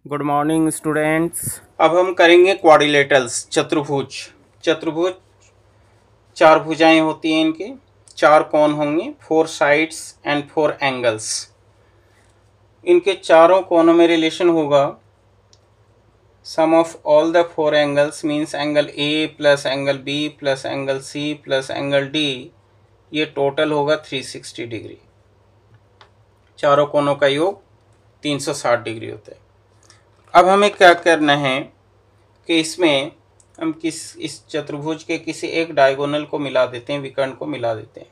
Good morning students. अब हम करेंगे क्वाड्रिलेटरल्स, चतुर्भुज। चतुर्भुज चार भुजाएं होती हैं, इनके चार कोण होंगे, 4 साइड्स एंड 4 एंगल्स। इनके चारों कोणों में रिलेशन होगा sum of all the 4 angles means angle A plus angle B plus angle C plus angle D, ये टोटल होगा 360 डिग्री। चारों कोणों का योग 360 डिग्री होता है। अब हमें क्या करना है कि इसमें हम इस चतुर्भुज के किसी एक डायगोनल को मिला देते हैं, विकर्ण को मिला देते हैं।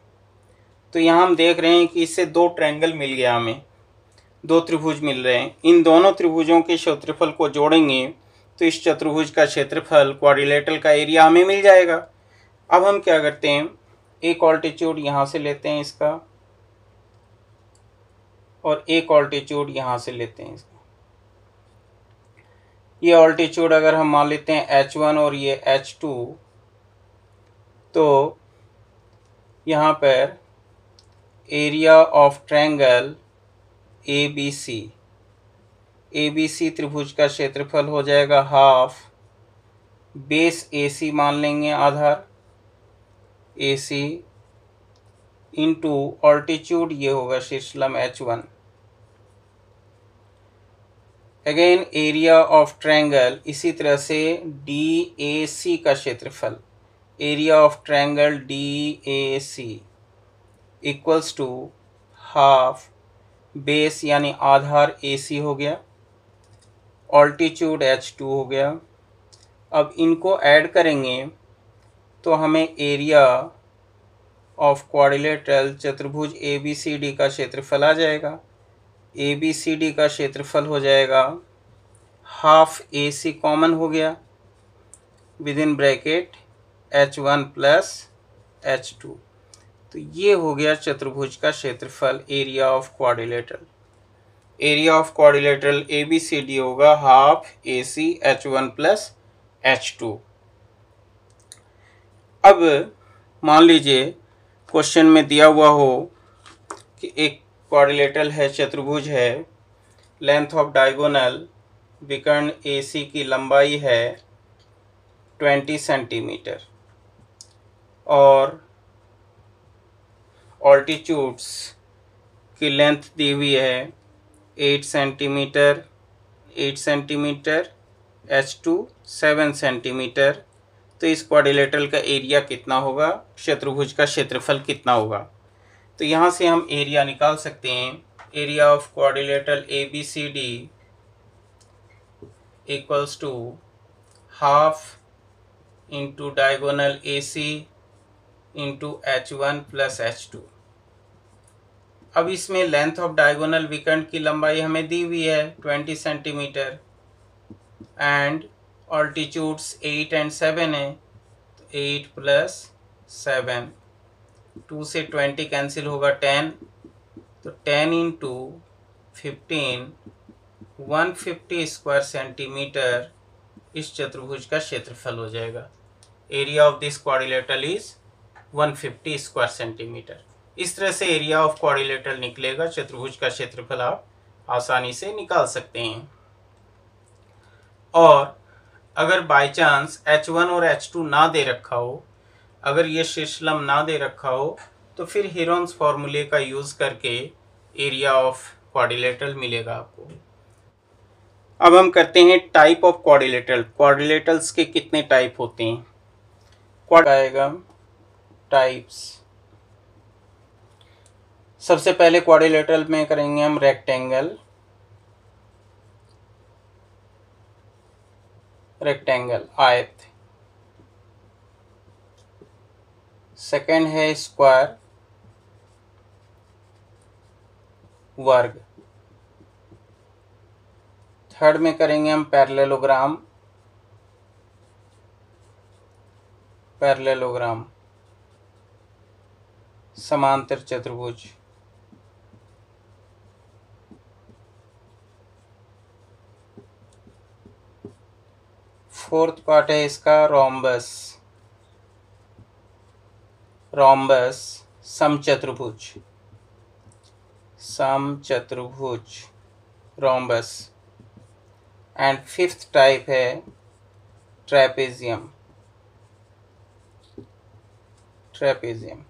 तो यहाँ हम देख रहे हैं कि इससे दो ट्रायंगल मिल गया, हमें दो त्रिभुज मिल रहे हैं। इन दोनों त्रिभुजों के क्षेत्रफल को जोड़ेंगे तो इस चतुर्भुज का क्षेत्रफल, क्वाड्रिलेटरल का एरिया हमें मिल जाएगा। अब हम क्या करते हैं, एक ऑल्टीट्यूड यहाँ से लेते हैं इसका और एक ऑल्टीट्यूड यहाँ से लेते हैं इसका। ये ऑल्टीट्यूड अगर हम मान लेते हैं h1 और ये h2, तो यहाँ पर एरिया ऑफ ट्रायंगल ABC त्रिभुज का क्षेत्रफल हो जाएगा हाफ बेस AC मान लेंगे, आधार AC इंटू ऑल्टीट्यूड, ये होगा शीर्षलम h1। Again area of triangle, इसी तरह से DAC का क्षेत्रफल, area of triangle DAC equals to half base यानी आधार AC हो गया, ऑल्टीट्यूड h2 हो गया। अब इनको ऐड करेंगे तो हमें एरिया ऑफ क्वाड्रिलेटरल चतुर्भुज ABCD का क्षेत्रफल आ जाएगा। ABCD का क्षेत्रफल हो जाएगा हाफ AC कॉमन हो गया, with in bracket h1 plus h2। तो ये हो गया चतुर्भुज का क्षेत्रफल, area of quadrilateral. Area of quadrilateral ABCD होगा half AC h1 plus h2। अब मान लीजिए क्वेश्चन में दिया हुआ हो कि एक क्वाड्रिलेटरल है, चतुर्भुज है, लेंथ ऑफ डायगोनल विकर्ण AC की लंबाई है 20 सेंटीमीटर और ऑल्टीट्यूड्स की लेंथ दी हुई है 8 सेंटीमीटर, 8 सेंटीमीटर, h2 7 सेंटीमीटर। तो इस क्वाड्रिलेटरल का एरिया कितना होगा, चतुर्भुज का क्षेत्रफल कितना होगा। तो यहाँ से हम एरिया निकाल सकते हैं। Area of quadrilateral ABCD equals to half into diagonal AC into h1 plus h2। अब इसमें लेंथ ऑफ डायगोनल विकर्ण की लंबाई हमें दी हुई है 20 सेंटीमीटर एंड ऑल्टीट्यूड्स 8 एंड 7 है, तो 8 प्लस 7, 2 से 20 कैंसिल होगा 10, तो 10 इंटू 15 150 स्क्वायर सेंटीमीटर इस चतुर्भुज का क्षेत्रफल हो जाएगा। Area of this quadrilateral is 150 square centimetre. इस तरह से एरिया ऑफ क्वाड्रिलेटरल निकलेगा। चतुर्भुज का क्षेत्रफल आप आसानी से निकाल सकते हैं। और अगर बाय चांस h1 और h2 ना दे रखा हो, अगर ये शीर्षलम ना दे रखा हो, तो फिर हीरोन्स फॉर्मूले का यूज करके एरिया ऑफ क्वाड्रिलेटरल मिलेगा आपको। अब हम करते हैं टाइप ऑफ क्वाड्रिलेटरल। क्वाड्रिलेटरल्स के कितने टाइप होते हैं, आएगा टाइप्स। सबसे पहले क्वाड्रिलेटरल में करेंगे हम रेक्टेंगल, आयत। सेकंड है स्क्वायर, वर्ग। थर्ड में करेंगे हम पैरेललोग्राम, समांतर चतुर्भुज। फोर्थ पार्ट है इसका रोम्बस, समचतुर्भुज, रोम्बस। एंड फिफ्थ टाइप है trapezium. Trapezium,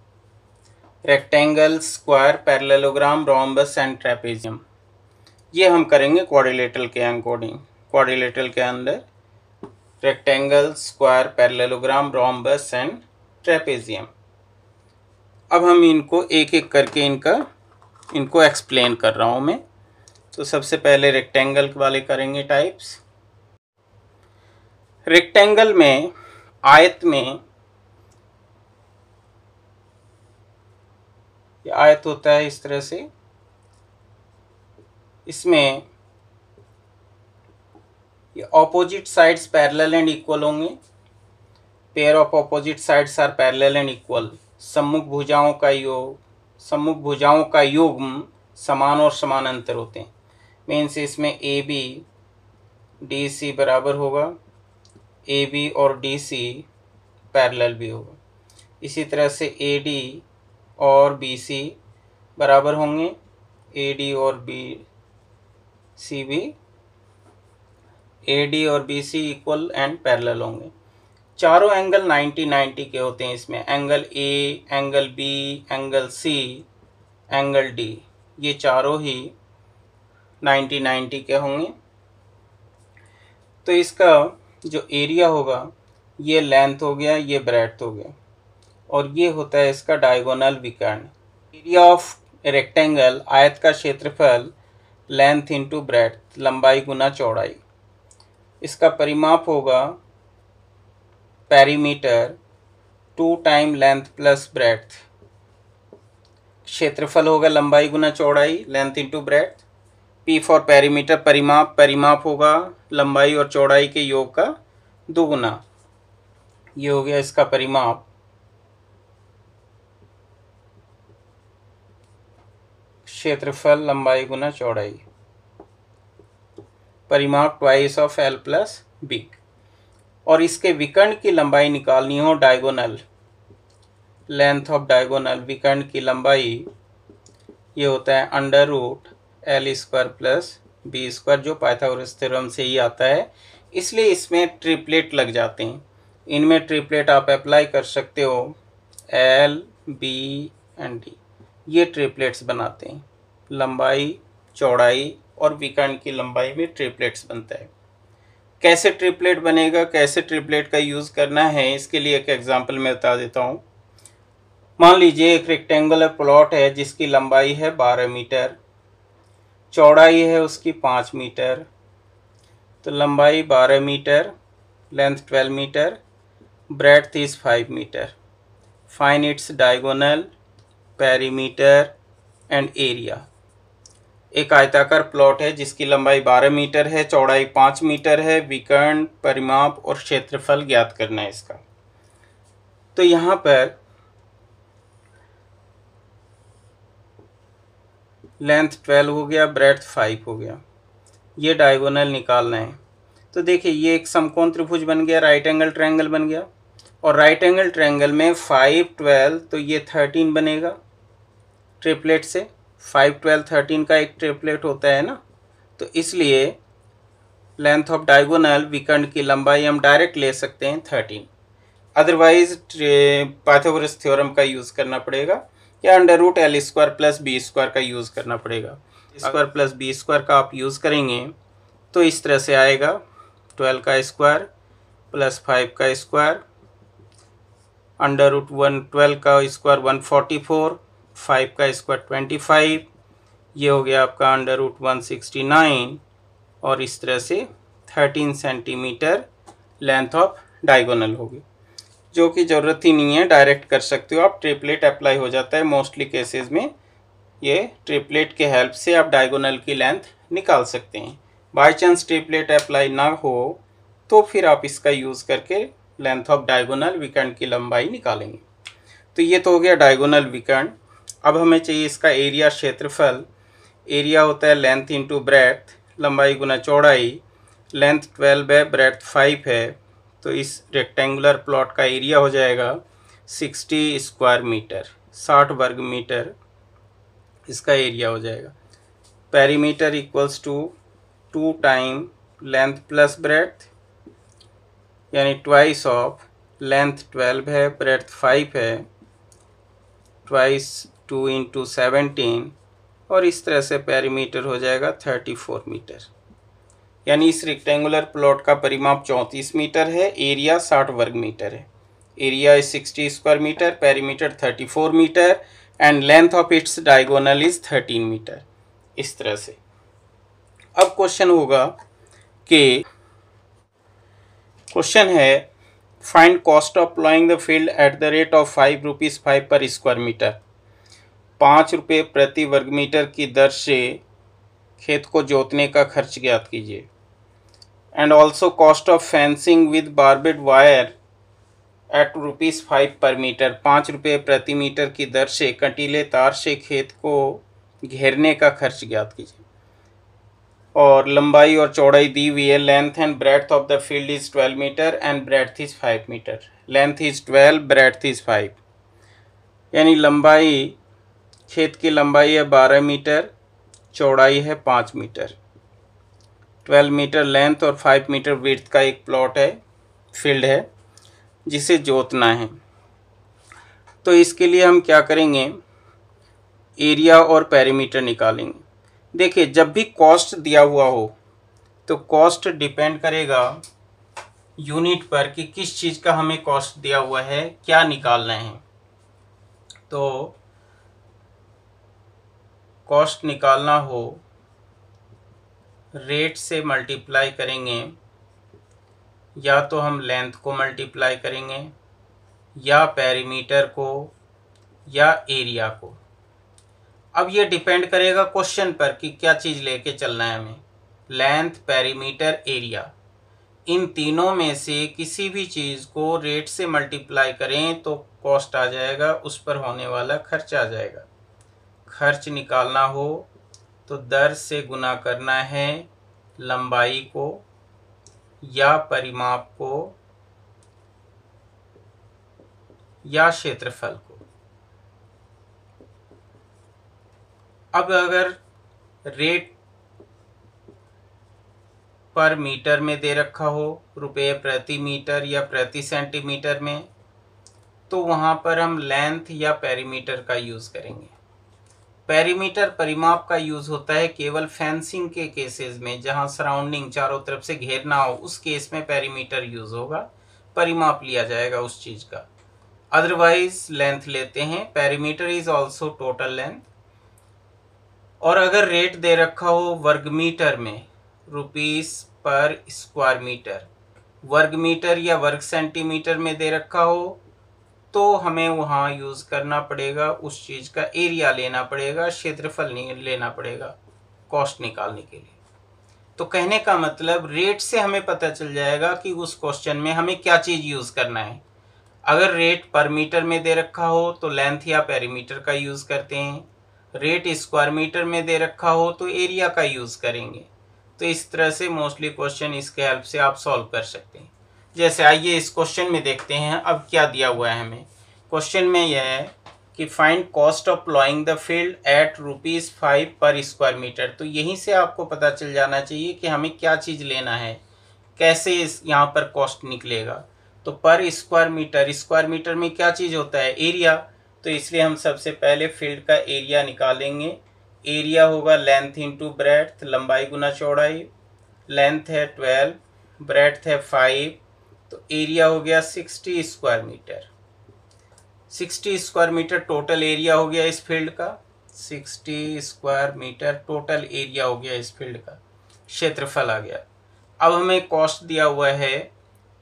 rectangle, square, parallelogram, rhombus and trapezium. ये हम करेंगे क्वाड्रिलेटरल के अकॉर्डिंग। क्वाड्रिलेटरल के अंदर rectangle, square, parallelogram, rhombus and trapezium. अब हम इनको एक एक करके इनको एक्सप्लेन कर रहा हूँ मैं। तो सबसे पहले रेक्टेंगल वाले करेंगे टाइप्स। रेक्टेंगल में, आयत में, ये आयत होता है इस तरह से। इसमें ये opposite sides parallel and equal होंगे। Pair of opposite sides are parallel and equal. सम्मुख भुजाओं का युग्म समान और समानांतर होते हैं। मीन्स इसमें ए बी डी सी बराबर होगा, ए बी और डी सी पैरेलल भी होगा। इसी तरह से ए डी और बी सी बराबर होंगे, ए डी और बी सी भी, ए डी और B C equal and parallel होंगे। चारों एंगल 90-90 के होते हैं इसमें। Angle A, angle B, angle C, angle D, ये चारों ही 90-90 के होंगे। तो इसका जो एरिया होगा, ये लेंथ हो गया, ये ब्रेड्थ हो गया, और ये होता है इसका डायगोनल विकर्ण। एरिया ऑफ रेक्टेंगल, आयत का क्षेत्रफल, लेंथ इंटू ब्रेड्थ, लंबाई गुना चौड़ाई। इसका परिमाप होगा perimeter 2 time length plus breadth. क्षेत्रफल होगा लंबाई गुना चौड़ाई, length into breadth. P for perimeter, परिमाप होगा लंबाई और चौड़ाई के योग का दुगुना। ये हो गया इसका परिमाप। क्षेत्रफल लंबाई गुना चौड़ाई, परिमाप twice of L plus B. और इसके विकर्ण की लंबाई निकालनी हो, डायगोनल, लेंथ ऑफ डायगोनल, विकर्ण की लंबाई, ये होता है under root L square plus B square, जो पाइथागोरस थ्योरम से ही आता है। इसलिए इसमें ट्रिपलेट लग जाते हैं। इनमें ट्रिपलेट आप अप्लाई कर सकते हो, एल, बी एंड डी, ये ट्रिपलेट्स बनाते हैं। लंबाई, चौड़ाई और विकर्ण की लंबाई में ट्रिपलेट्स बनता है। कैसे ट्रिपलेट बनेगा, कैसे ट्रिपलेट का यूज़ करना है, इसके लिए एक एग्जांपल मैं बता देता हूँ। मान लीजिए एक रेक्टेंगुलर प्लॉट है जिसकी लंबाई है 12 मीटर, चौड़ाई है उसकी 5 मीटर। तो लंबाई 12 metre, length 12 metre, breadth is 5 metre. Find its diagonal, perimeter and area. एक आयताकार प्लॉट है जिसकी लंबाई 12 मीटर है, चौड़ाई 5 मीटर है, विकर्ण, परिमाप और क्षेत्रफल ज्ञात करना है इसका। तो यहाँ पर लेंथ 12 हो गया, ब्रेड्थ 5 हो गया, ये डायगोनल निकालना है। तो देखिए ये एक समकोण त्रिभुज बन गया, राइट एंगल ट्रायंगल बन गया। और राइट एंगल ट्रायंगल में 5, 12, तो ये 13 बनेगा ट्रिपलेट से। 5, 12, 13 का एक ट्रिपलेट होता है ना। तो इसलिए लेंथ ऑफ डायगोनल, विकर्ण की लंबाई हम डायरेक्ट ले सकते हैं 13। अदरवाइज पाइथागोरस थ्योरम का यूज़ करना पड़ेगा, या under root L square plus B square का यूज़ करना पड़ेगा। स्क्वायर प्लस बी स्क्वायर का आप यूज़ करेंगे तो इस तरह से आएगा, 12 का स्क्वायर प्लस 5 का स्क्वायर, अंडर रूट 12 का स्क्वायर 144, 5 का स्क्वायर 25, ये हो गया आपका अंडर रूट 169, और इस तरह से 13 सेंटीमीटर लेंथ ऑफ डायगोनल होगी, जो कि ज़रूरत ही नहीं है, डायरेक्ट कर सकते हो आप। ट्रिपलेट अप्लाई हो जाता है मोस्टली केसेस में। ये ट्रिपलेट के हेल्प से आप डायगोनल की लेंथ निकाल सकते हैं। बाय चांस ट्रिपलेट अप्लाई ना हो तो फिर आप इसका यूज़ करके लेंथ ऑफ डायगोनल, विकर्ण की लंबाई निकालेंगे। तो ये तो हो गया डायगोनल, विकर्ण। अब हमें चाहिए इसका एरिया, क्षेत्रफल। एरिया होता है लेंथ इंटू ब्रेड्थ, लंबाई गुना चौड़ाई। लेंथ 12 है, ब्रेड्थ 5 है, तो इस रेक्टेंगुलर प्लॉट का एरिया हो जाएगा 60 स्क्वायर मीटर, 60 वर्ग मीटर इसका एरिया हो जाएगा। Perimeter equals to 2 time length plus breadth, यानी ट्वाइस ऑफ लेंथ 12 है, ब्रेड्थ 5 है, ट्वाइस 2 इंटू 17, और इस तरह से पेरीमीटर हो जाएगा 34 मीटर। यानी इस रेक्टेंगुलर प्लॉट का परिमाप 34 मीटर है, एरिया 60 वर्ग मीटर है। Area is 60 square metre, perimeter 34 metre and length of its diagonal is 13 metre. इस तरह से अब क्वेश्चन होगा कि क्वेश्चन है find cost of ploughing the field at the rate of 5 rupees 5 per square metre. 5 रुपये प्रति वर्ग मीटर की दर से खेत को जोतने का खर्च ज्ञात कीजिए। And also cost of fencing with barbed wire eight ₹5 पर मीटर। 5 रुपये प्रति मीटर की दर से कंटीले तार से खेत को घेरने का खर्च ज्ञात कीजिए। और लंबाई और चौड़ाई दी हुई है। Length and breadth of the field is 12 metre and breadth is 5 metre. Length is 12, breadth is 5, यानी लंबाई, खेत की लंबाई है 12 मीटर, चौड़ाई है 5 मीटर। 12 मीटर लेंथ और 5 मीटर विड्थ का एक प्लॉट है, फील्ड है, जिसे जोतना है। तो इसके लिए हम क्या करेंगे, एरिया और पेरीमीटर निकालेंगे। देखिए, जब भी कॉस्ट दिया हुआ हो तो कॉस्ट डिपेंड करेगा यूनिट पर कि किस चीज़ का हमें कॉस्ट दिया हुआ है, क्या निकालना है। तो कॉस्ट निकालना हो, रेट से मल्टीप्लाई करेंगे, या तो हम लेंथ को मल्टीप्लाई करेंगे, या पेरीमीटर को, या एरिया को। अब ये डिपेंड करेगा क्वेश्चन पर कि क्या चीज़ लेके चलना है हमें, लेंथ, पेरीमीटर, एरिया। इन तीनों में से किसी भी चीज़ को रेट से मल्टीप्लाई करें तो कॉस्ट आ जाएगा, उस पर होने वाला खर्च आ जाएगा। खर्च निकालना हो तो दर से गुना करना है लंबाई को या परिमाप को या क्षेत्रफल को। अब अगर रेट पर मीटर में दे रखा हो, रुपये प्रति मीटर या प्रति सेंटीमीटर में, तो वहाँ पर हम लेंथ या पेरीमीटर का यूज़ करेंगे। पेरीमीटर परिमाप का यूज़ होता है केवल फेंसिंग के केसेस में, जहाँ सराउंडिंग चारों तरफ से घेरना हो, उस केस में पेरीमीटर यूज़ होगा, परिमाप लिया जाएगा उस चीज़ का। अदरवाइज लेंथ लेते हैं। Perimeter is also total length. और अगर रेट दे रखा हो वर्ग मीटर में, रुपीस पर स्क्वायर मीटर, वर्ग मीटर या वर्ग सेंटीमीटर में दे रखा हो, तो हमें वहाँ यूज़ करना पड़ेगा, उस चीज़ का एरिया लेना पड़ेगा, क्षेत्रफल नहीं लेना पड़ेगा कॉस्ट निकालने के लिए। तो कहने का मतलब रेट से हमें पता चल जाएगा कि उस क्वेश्चन में हमें क्या चीज़ यूज़ करना है। अगर रेट पर मीटर में दे रखा हो तो लेंथ या पेरीमीटर का यूज़ करते हैं, रेट स्क्वायर मीटर में दे रखा हो तो एरिया का यूज़ करेंगे। तो इस तरह से मोस्टली क्वेश्चन इसके हेल्प से आप सॉल्व कर सकते हैं। जैसे आइए इस क्वेश्चन में देखते हैं अब क्या दिया हुआ है हमें। क्वेश्चन में यह है कि find cost of ploughing the field eight ₹5 per square metre. तो यहीं से आपको पता चल जाना चाहिए कि हमें क्या चीज़ लेना है, कैसे इस यहाँ पर कॉस्ट निकलेगा। तो पर स्क्वायर मीटर में क्या चीज़ होता है, एरिया। तो इसलिए हम सबसे पहले फील्ड का एरिया निकालेंगे। एरिया होगा लेंथ इंटू ब्रेड्थ, लंबाई गुना चौड़ाई। लेंथ है 12, ब्रेड्थ है 5, तो एरिया हो गया 60 square metre. 60 square metre total area हो गया इस फील्ड का। 60 स्क्वायर मीटर टोटल एरिया हो गया इस फील्ड का। क्षेत्रफल आ गया। अब हमें कॉस्ट दिया हुआ है,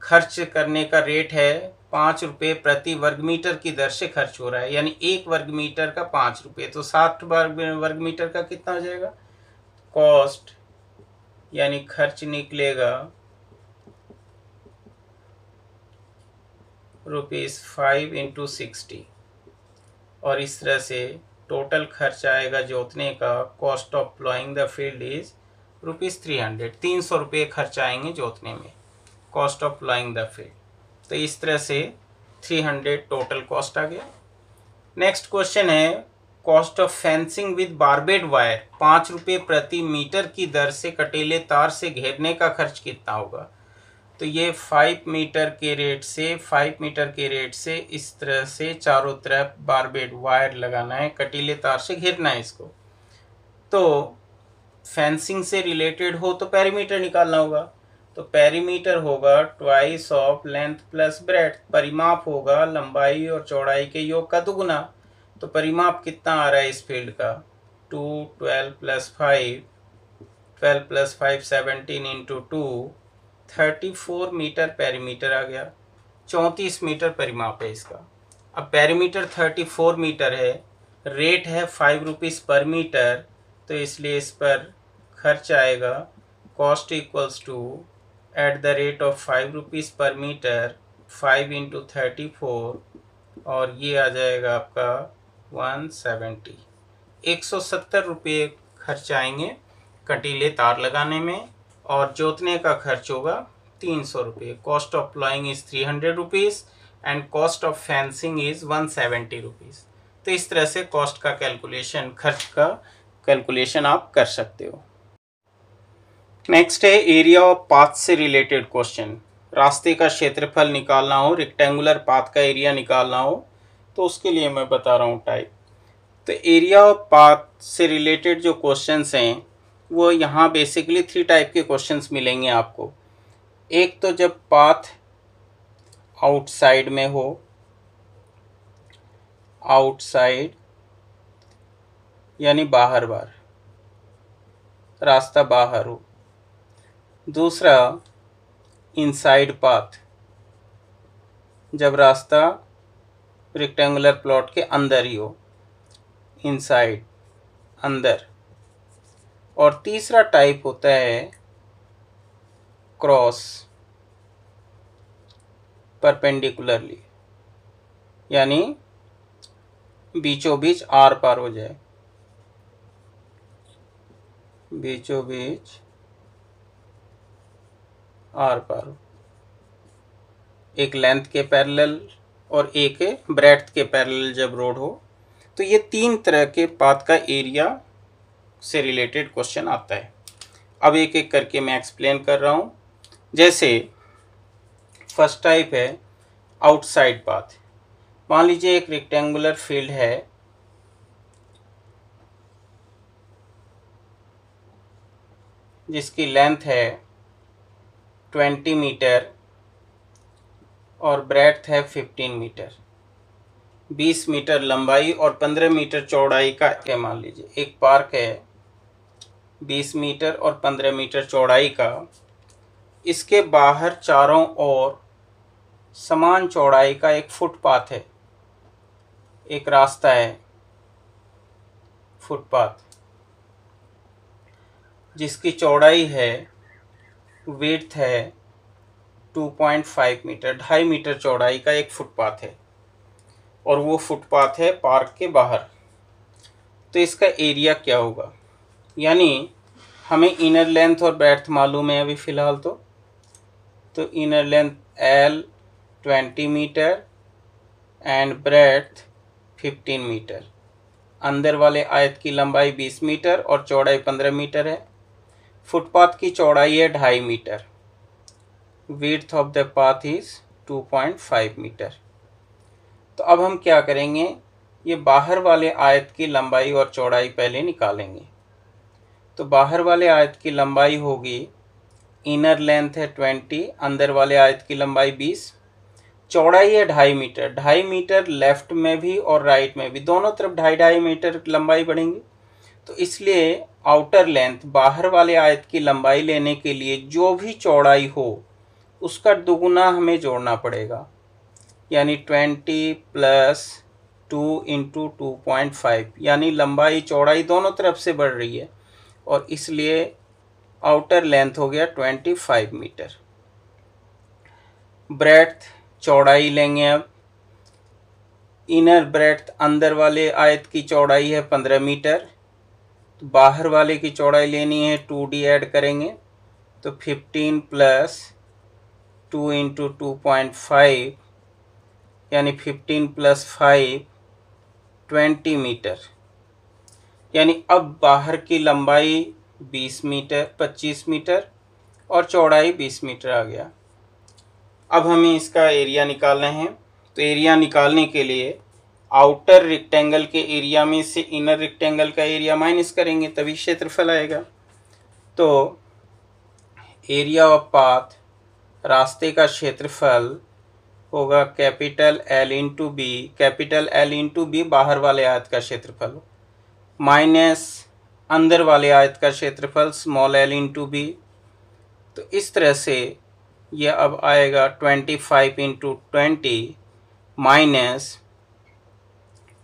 खर्च करने का रेट है 5 रुपये प्रति वर्ग मीटर की दर से खर्च हो रहा है, यानी 1 वर्ग मीटर का 5 रुपये। तो 60 वर्ग मीटर का कितना हो जाएगा, कॉस्ट यानी खर्च निकलेगा ₹5 इंटू 60, और इस तरह से टोटल खर्च आएगा जोतने का, cost of ploughing the field is ₹300। 300 रुपये खर्च आएंगे जोतने में, cost of ploughing the field. तो इस तरह से 300 टोटल कॉस्ट आ गया। नेक्स्ट क्वेश्चन है cost of fencing with barbed wire, 5 रुपये प्रति मीटर की दर से कटीले तार से घेरने का खर्च कितना होगा। तो ये 5 मीटर के रेट से इस तरह से चारों तरफ बारबेड वायर लगाना है, कटीले तार से घेरना है इसको। तो फेंसिंग से रिलेटेड हो तो पेरीमीटर निकालना होगा। तो पेरीमीटर होगा twice of length plus breadth, परिमाप होगा लंबाई और चौड़ाई के योग का दुगुना। तो परिमाप कितना आ रहा है इस फील्ड का, 2 12 plus 5 12 plus 5 17 into 2 34 metre perimeter आ गया। 34 मीटर परिमाप है इसका। अब पेरीमीटर 34 मीटर है, रेट है 5 रुपीज़ पर मीटर, तो इसलिए इस पर खर्च आएगा cost equals to at the rate of 5 rupees per metre 5 into 34, और ये आ जाएगा आपका 170 रुपये खर्च आएंगे कटीले तार लगाने में, और जोतने का खर्च होगा 300 रुपये। Cost of ploughing is 300 rupees and cost of fencing is 170 rupees. तो इस तरह से कॉस्ट का कैलकुलेशन, खर्च का कैलकुलेशन आप कर सकते हो। नेक्स्ट है एरिया ऑफ पाथ से रिलेटेड क्वेश्चन। रास्ते का क्षेत्रफल निकालना हो, रेक्टेंगुलर पाथ का एरिया निकालना हो, तो उसके लिए मैं बता रहा हूँ टाइप। तो एरिया ऑफ पाथ से रिलेटेड जो क्वेश्चंस हैं वो यहाँ बेसिकली 3 टाइप के क्वेश्चंस मिलेंगे आपको। एक तो जब पाथ आउटसाइड में हो, आउटसाइड यानी बाहर रास्ता बाहर हो। दूसरा इनसाइड पाथ, जब रास्ता रेक्टेंगुलर प्लॉट के अंदर ही हो, इनसाइड अंदर। और तीसरा टाइप होता है क्रॉस, परपेंडिकुलरली, यानी बीचों बीच आर पार हो जाए, बीचों बीच आर पार, एक लेंथ के पैरेलल और एक ब्रेड्थ के पैरेलल जब रोड हो। तो ये 3 तरह के पाथ का एरिया से रिलेटेड क्वेश्चन आता है। अब एक एक करके मैं एक्सप्लेन कर रहा हूँ। जैसे फर्स्ट टाइप है आउटसाइड पाथ। मान लीजिए एक रेक्टेंगुलर फील्ड है, जिसकी लेंथ है 20 मीटर और ब्रेड्थ है 15 मीटर, 20 मीटर लंबाई और 15 मीटर चौड़ाई का मान लीजिए एक पार्क है 20 मीटर और 15 मीटर चौड़ाई का। इसके बाहर चारों ओर समान चौड़ाई का एक फुटपाथ है, एक रास्ता है फुटपाथ, जिसकी चौड़ाई है, विड्थ है 2.5 मीटर, 2.5 मीटर चौड़ाई का एक फुटपाथ है, और वो फुटपाथ है पार्क के बाहर। तो इसका एरिया क्या होगा, यानी हमें इनर लेंथ और ब्रेड्थ मालूम है अभी फ़िलहाल। तो inner length L 20 metre and breadth 15 metre. अंदर वाले आयत की लंबाई 20 मीटर और चौड़ाई 15 मीटर है। फुटपाथ की चौड़ाई है 2.5 metre. Width of the path is 2.5 metre. तो अब हम क्या करेंगे, ये बाहर वाले आयत की लंबाई और चौड़ाई पहले निकालेंगे। तो बाहर वाले आयत की लंबाई होगी, इनर लेंथ है 20, अंदर वाले आयत की लंबाई 20, चौड़ाई है 2.5 मीटर। 2.5 मीटर लेफ्ट में भी और राइट में भी, दोनों तरफ 2.5 मीटर लंबाई बढ़ेंगी। तो इसलिए आउटर लेंथ, बाहर वाले आयत की लंबाई लेने के लिए जो भी चौड़ाई हो उसका दुगुना हमें जोड़ना पड़ेगा, यानी 20 प्लस 2 इंटू 2.5, यानी लंबाई चौड़ाई दोनों तरफ से बढ़ रही है, और इसलिए आउटर लेंथ हो गया 25 मीटर। ब्रेड्थ चौड़ाई लेंगे अब। इनर ब्रेड्थ, अंदर वाले आयत की चौड़ाई है 15 मीटर, तो बाहर वाले की चौड़ाई लेनी है, 2D ऐड करेंगे तो 15 प्लस 2 इंटू 2.5, यानी 15 प्लस 5 20 मीटर। यानी अब बाहर की लंबाई 20 मीटर 25 मीटर और चौड़ाई 20 मीटर आ गया। अब हमें इसका एरिया निकालना है। तो एरिया निकालने के लिए आउटर रेक्टेंगल के एरिया में से इनर रेक्टेंगल का एरिया माइनस करेंगे, तभी क्षेत्रफल आएगा। तो एरिया ऑफ पाथ, रास्ते का क्षेत्रफल होगा capital L into B. Capital L into B बाहर वाले आयत का क्षेत्रफल माइनस अंदर वाले आयत का क्षेत्रफल स्मॉल l इंटू बी। तो इस तरह से यह अब आएगा 25 into 20 minus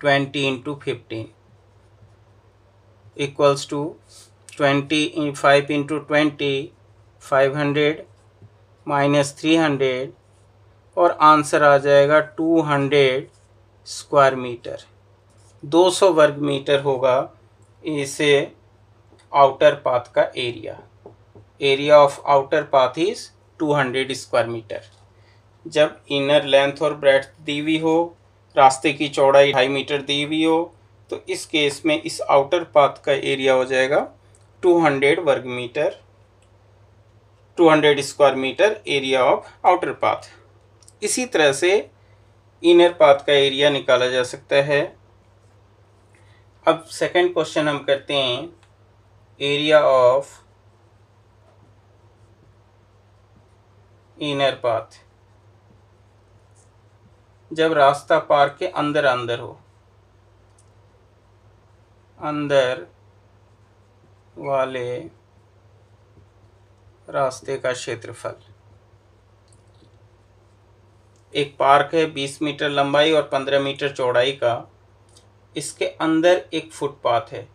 20 into 15 equals to 25 into 20 500 minus 300 और आंसर आ जाएगा 200 स्क्वायर मीटर। 200 वर्ग मीटर होगा इसे आउटर पाथ का area. Area of outer path is 200 square metre. जब इनर लेंथ और ब्रेड्थ दी हुई हो, रास्ते की चौड़ाई 2.5 मीटर दी हुई हो, तो इस केस में इस आउटर पाथ का एरिया हो जाएगा 200 वर्ग metre, 200 square metre area of outer path. इसी तरह से इनर पाथ का एरिया निकाला जा सकता है। अब सेकंड क्वेश्चन हम करते हैं, एरिया ऑफ इनर पाथ। जब रास्ता पार्क के अंदर अंदर हो, अंदर वाले रास्ते का क्षेत्रफल। एक पार्क है 20 मीटर लंबाई और 15 मीटर चौड़ाई का। इसके अंदर एक फुटपाथ है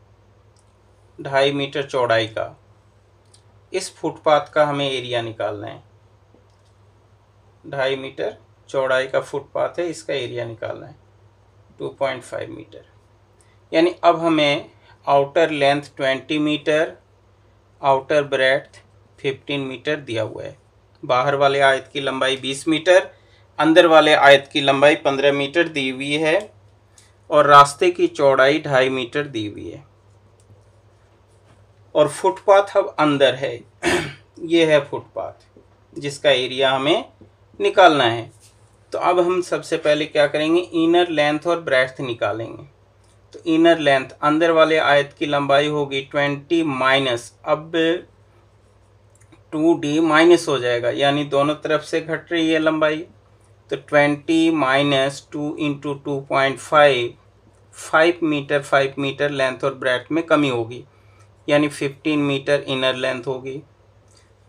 2.5 मीटर चौड़ाई का। इस फुटपाथ का हमें एरिया निकालना है। 2.5 मीटर चौड़ाई का फुटपाथ है, इसका एरिया निकालना है 2.5 मीटर। यानी अब हमें outer length 20 metre, outer breadth 15 metre दिया हुआ है। बाहर वाले आयत की लंबाई 20 मीटर, अंदर वाले आयत की लंबाई 15 मीटर दी हुई है और रास्ते की चौड़ाई 2.5 मीटर दी हुई है और फुटपाथ अब अंदर है। ये है फुटपाथ जिसका एरिया हमें निकालना है। तो अब हम सबसे पहले क्या करेंगे, इनर लेंथ और ब्रेड्थ निकालेंगे। तो इनर लेंथ, अंदर वाले आयत की लंबाई होगी 20 माइनस, अब 2d माइनस हो जाएगा, यानी दोनों तरफ से घट रही है लंबाई। तो 20 माइनस 2 इंटू 2.5, 5 मीटर लेंथ और ब्रेड्थ में कमी होगी, यानी 15 मीटर इनर लेंथ होगी।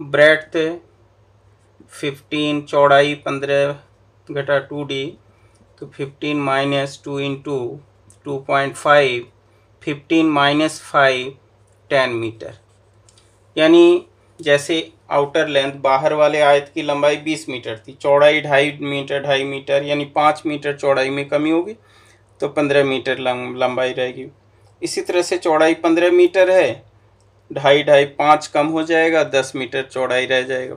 ब्रेड्थ 15, चौड़ाई 15 घटा 2d, तो 15 माइनस 2 इंटू 2.5, 15 माइनस 5 10 मीटर। यानी जैसे आउटर लेंथ, बाहर वाले आयत की लंबाई 20 मीटर थी, चौड़ाई 2.5 मीटर यानी 5 मीटर चौड़ाई में कमी होगी, तो 15 मीटर लंबाई रहेगी। इसी तरह से चौड़ाई 15 मीटर है, 2.5 5 कम हो जाएगा, 10 मीटर चौड़ाई रह जाएगा।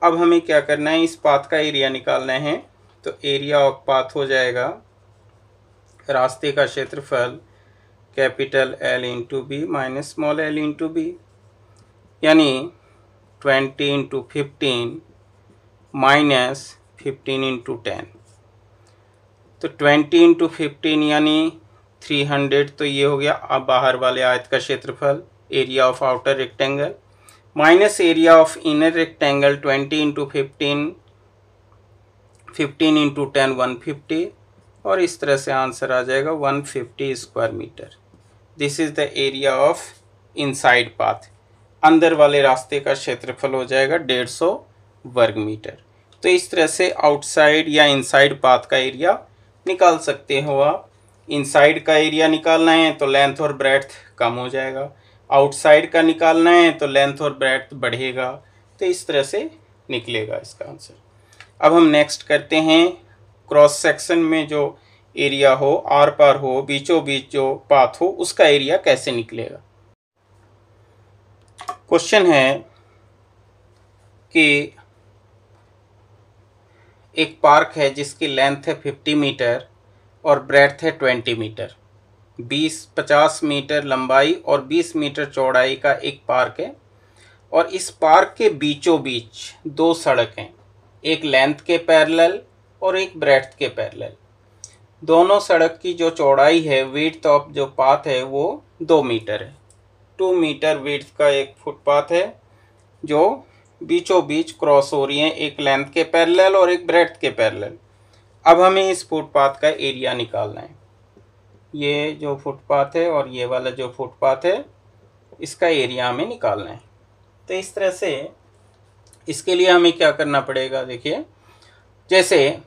अब हमें क्या करना है, इस पाथ का एरिया निकालना है। तो एरिया ऑफ पाथ हो जाएगा रास्ते का क्षेत्रफल capital L into B minus small l into B, यानी 20 इंटू 15 माइनस 15 इंटू 10। तो 20 इंटू 15 यानी 300, तो ये हो गया अब बाहर वाले आयत का क्षेत्रफल, area of outer rectangle, minus area of inner rectangle 20 into 15, 15 into 10 150, और इस तरह से आंसर आ जाएगा 150 square metre. This is the area of inside path. अंदर वाले रास्ते का क्षेत्रफल हो जाएगा 150 वर्ग मीटर। तो इस तरह से आउटसाइड या इनसाइड पाथ का एरिया निकाल सकते हो आप। इनसाइड का एरिया निकालना है तो लेंथ और ब्रेड्थ कम हो जाएगा, आउटसाइड का निकालना है तो लेंथ और ब्रेड्थ बढ़ेगा। तो इस तरह से निकलेगा इसका आंसर। अब हम नेक्स्ट करते हैं, क्रॉस सेक्शन में जो एरिया हो, आर पार हो, बीचों बीच जो पाथ हो, उसका एरिया कैसे निकलेगा। क्वेश्चन है कि एक पार्क है जिसकी लेंथ है 50 मीटर और ब्रेड्थ है 20 मीटर। 50 मीटर लंबाई और 20 मीटर चौड़ाई का एक पार्क है। और इस पार्क के बीचों बीच दो सड़क हैं, एक लेंथ के पैरेलल और एक ब्रेड्थ के पैरेलल। दोनों सड़क की जो चौड़ाई है, विड्थ ऑफ जो पाथ है वो 2 मीटर है। 2 मीटर विड्थ का एक फुटपाथ है जो बीचों बीच क्रॉस हो रही है, एक लेंथ के पैरेलल और एक ब्रेड्थ के पैरेलल। अब हमें इस फुटपाथ का एरिया निकालना है। ये जो फुटपाथ है और ये वाला जो फुटपाथ है, इसका एरिया हमें निकालना है। तो इस तरह से इसके लिए हमें क्या करना पड़ेगा, देखिए जैसे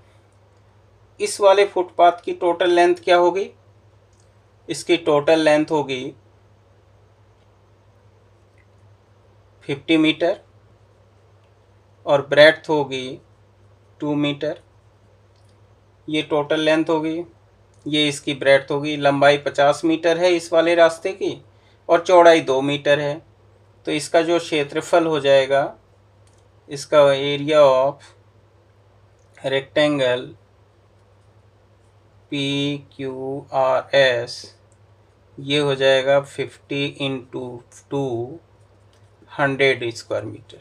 इस वाले फुटपाथ की टोटल लेंथ क्या होगी, इसकी टोटल लेंथ होगी 50 मीटर और ब्रेड्थ होगी 2 मीटर। ये टोटल लेंथ होगी, ये इसकी ब्रेड्थ होगी। लंबाई 50 मीटर है इस वाले रास्ते की और चौड़ाई 2 मीटर है। तो इसका जो क्षेत्रफल हो जाएगा, इसका एरिया ऑफ रेक्टेंगल PQRS ये हो जाएगा 50 इंटू 2 100 स्क्वायर मीटर।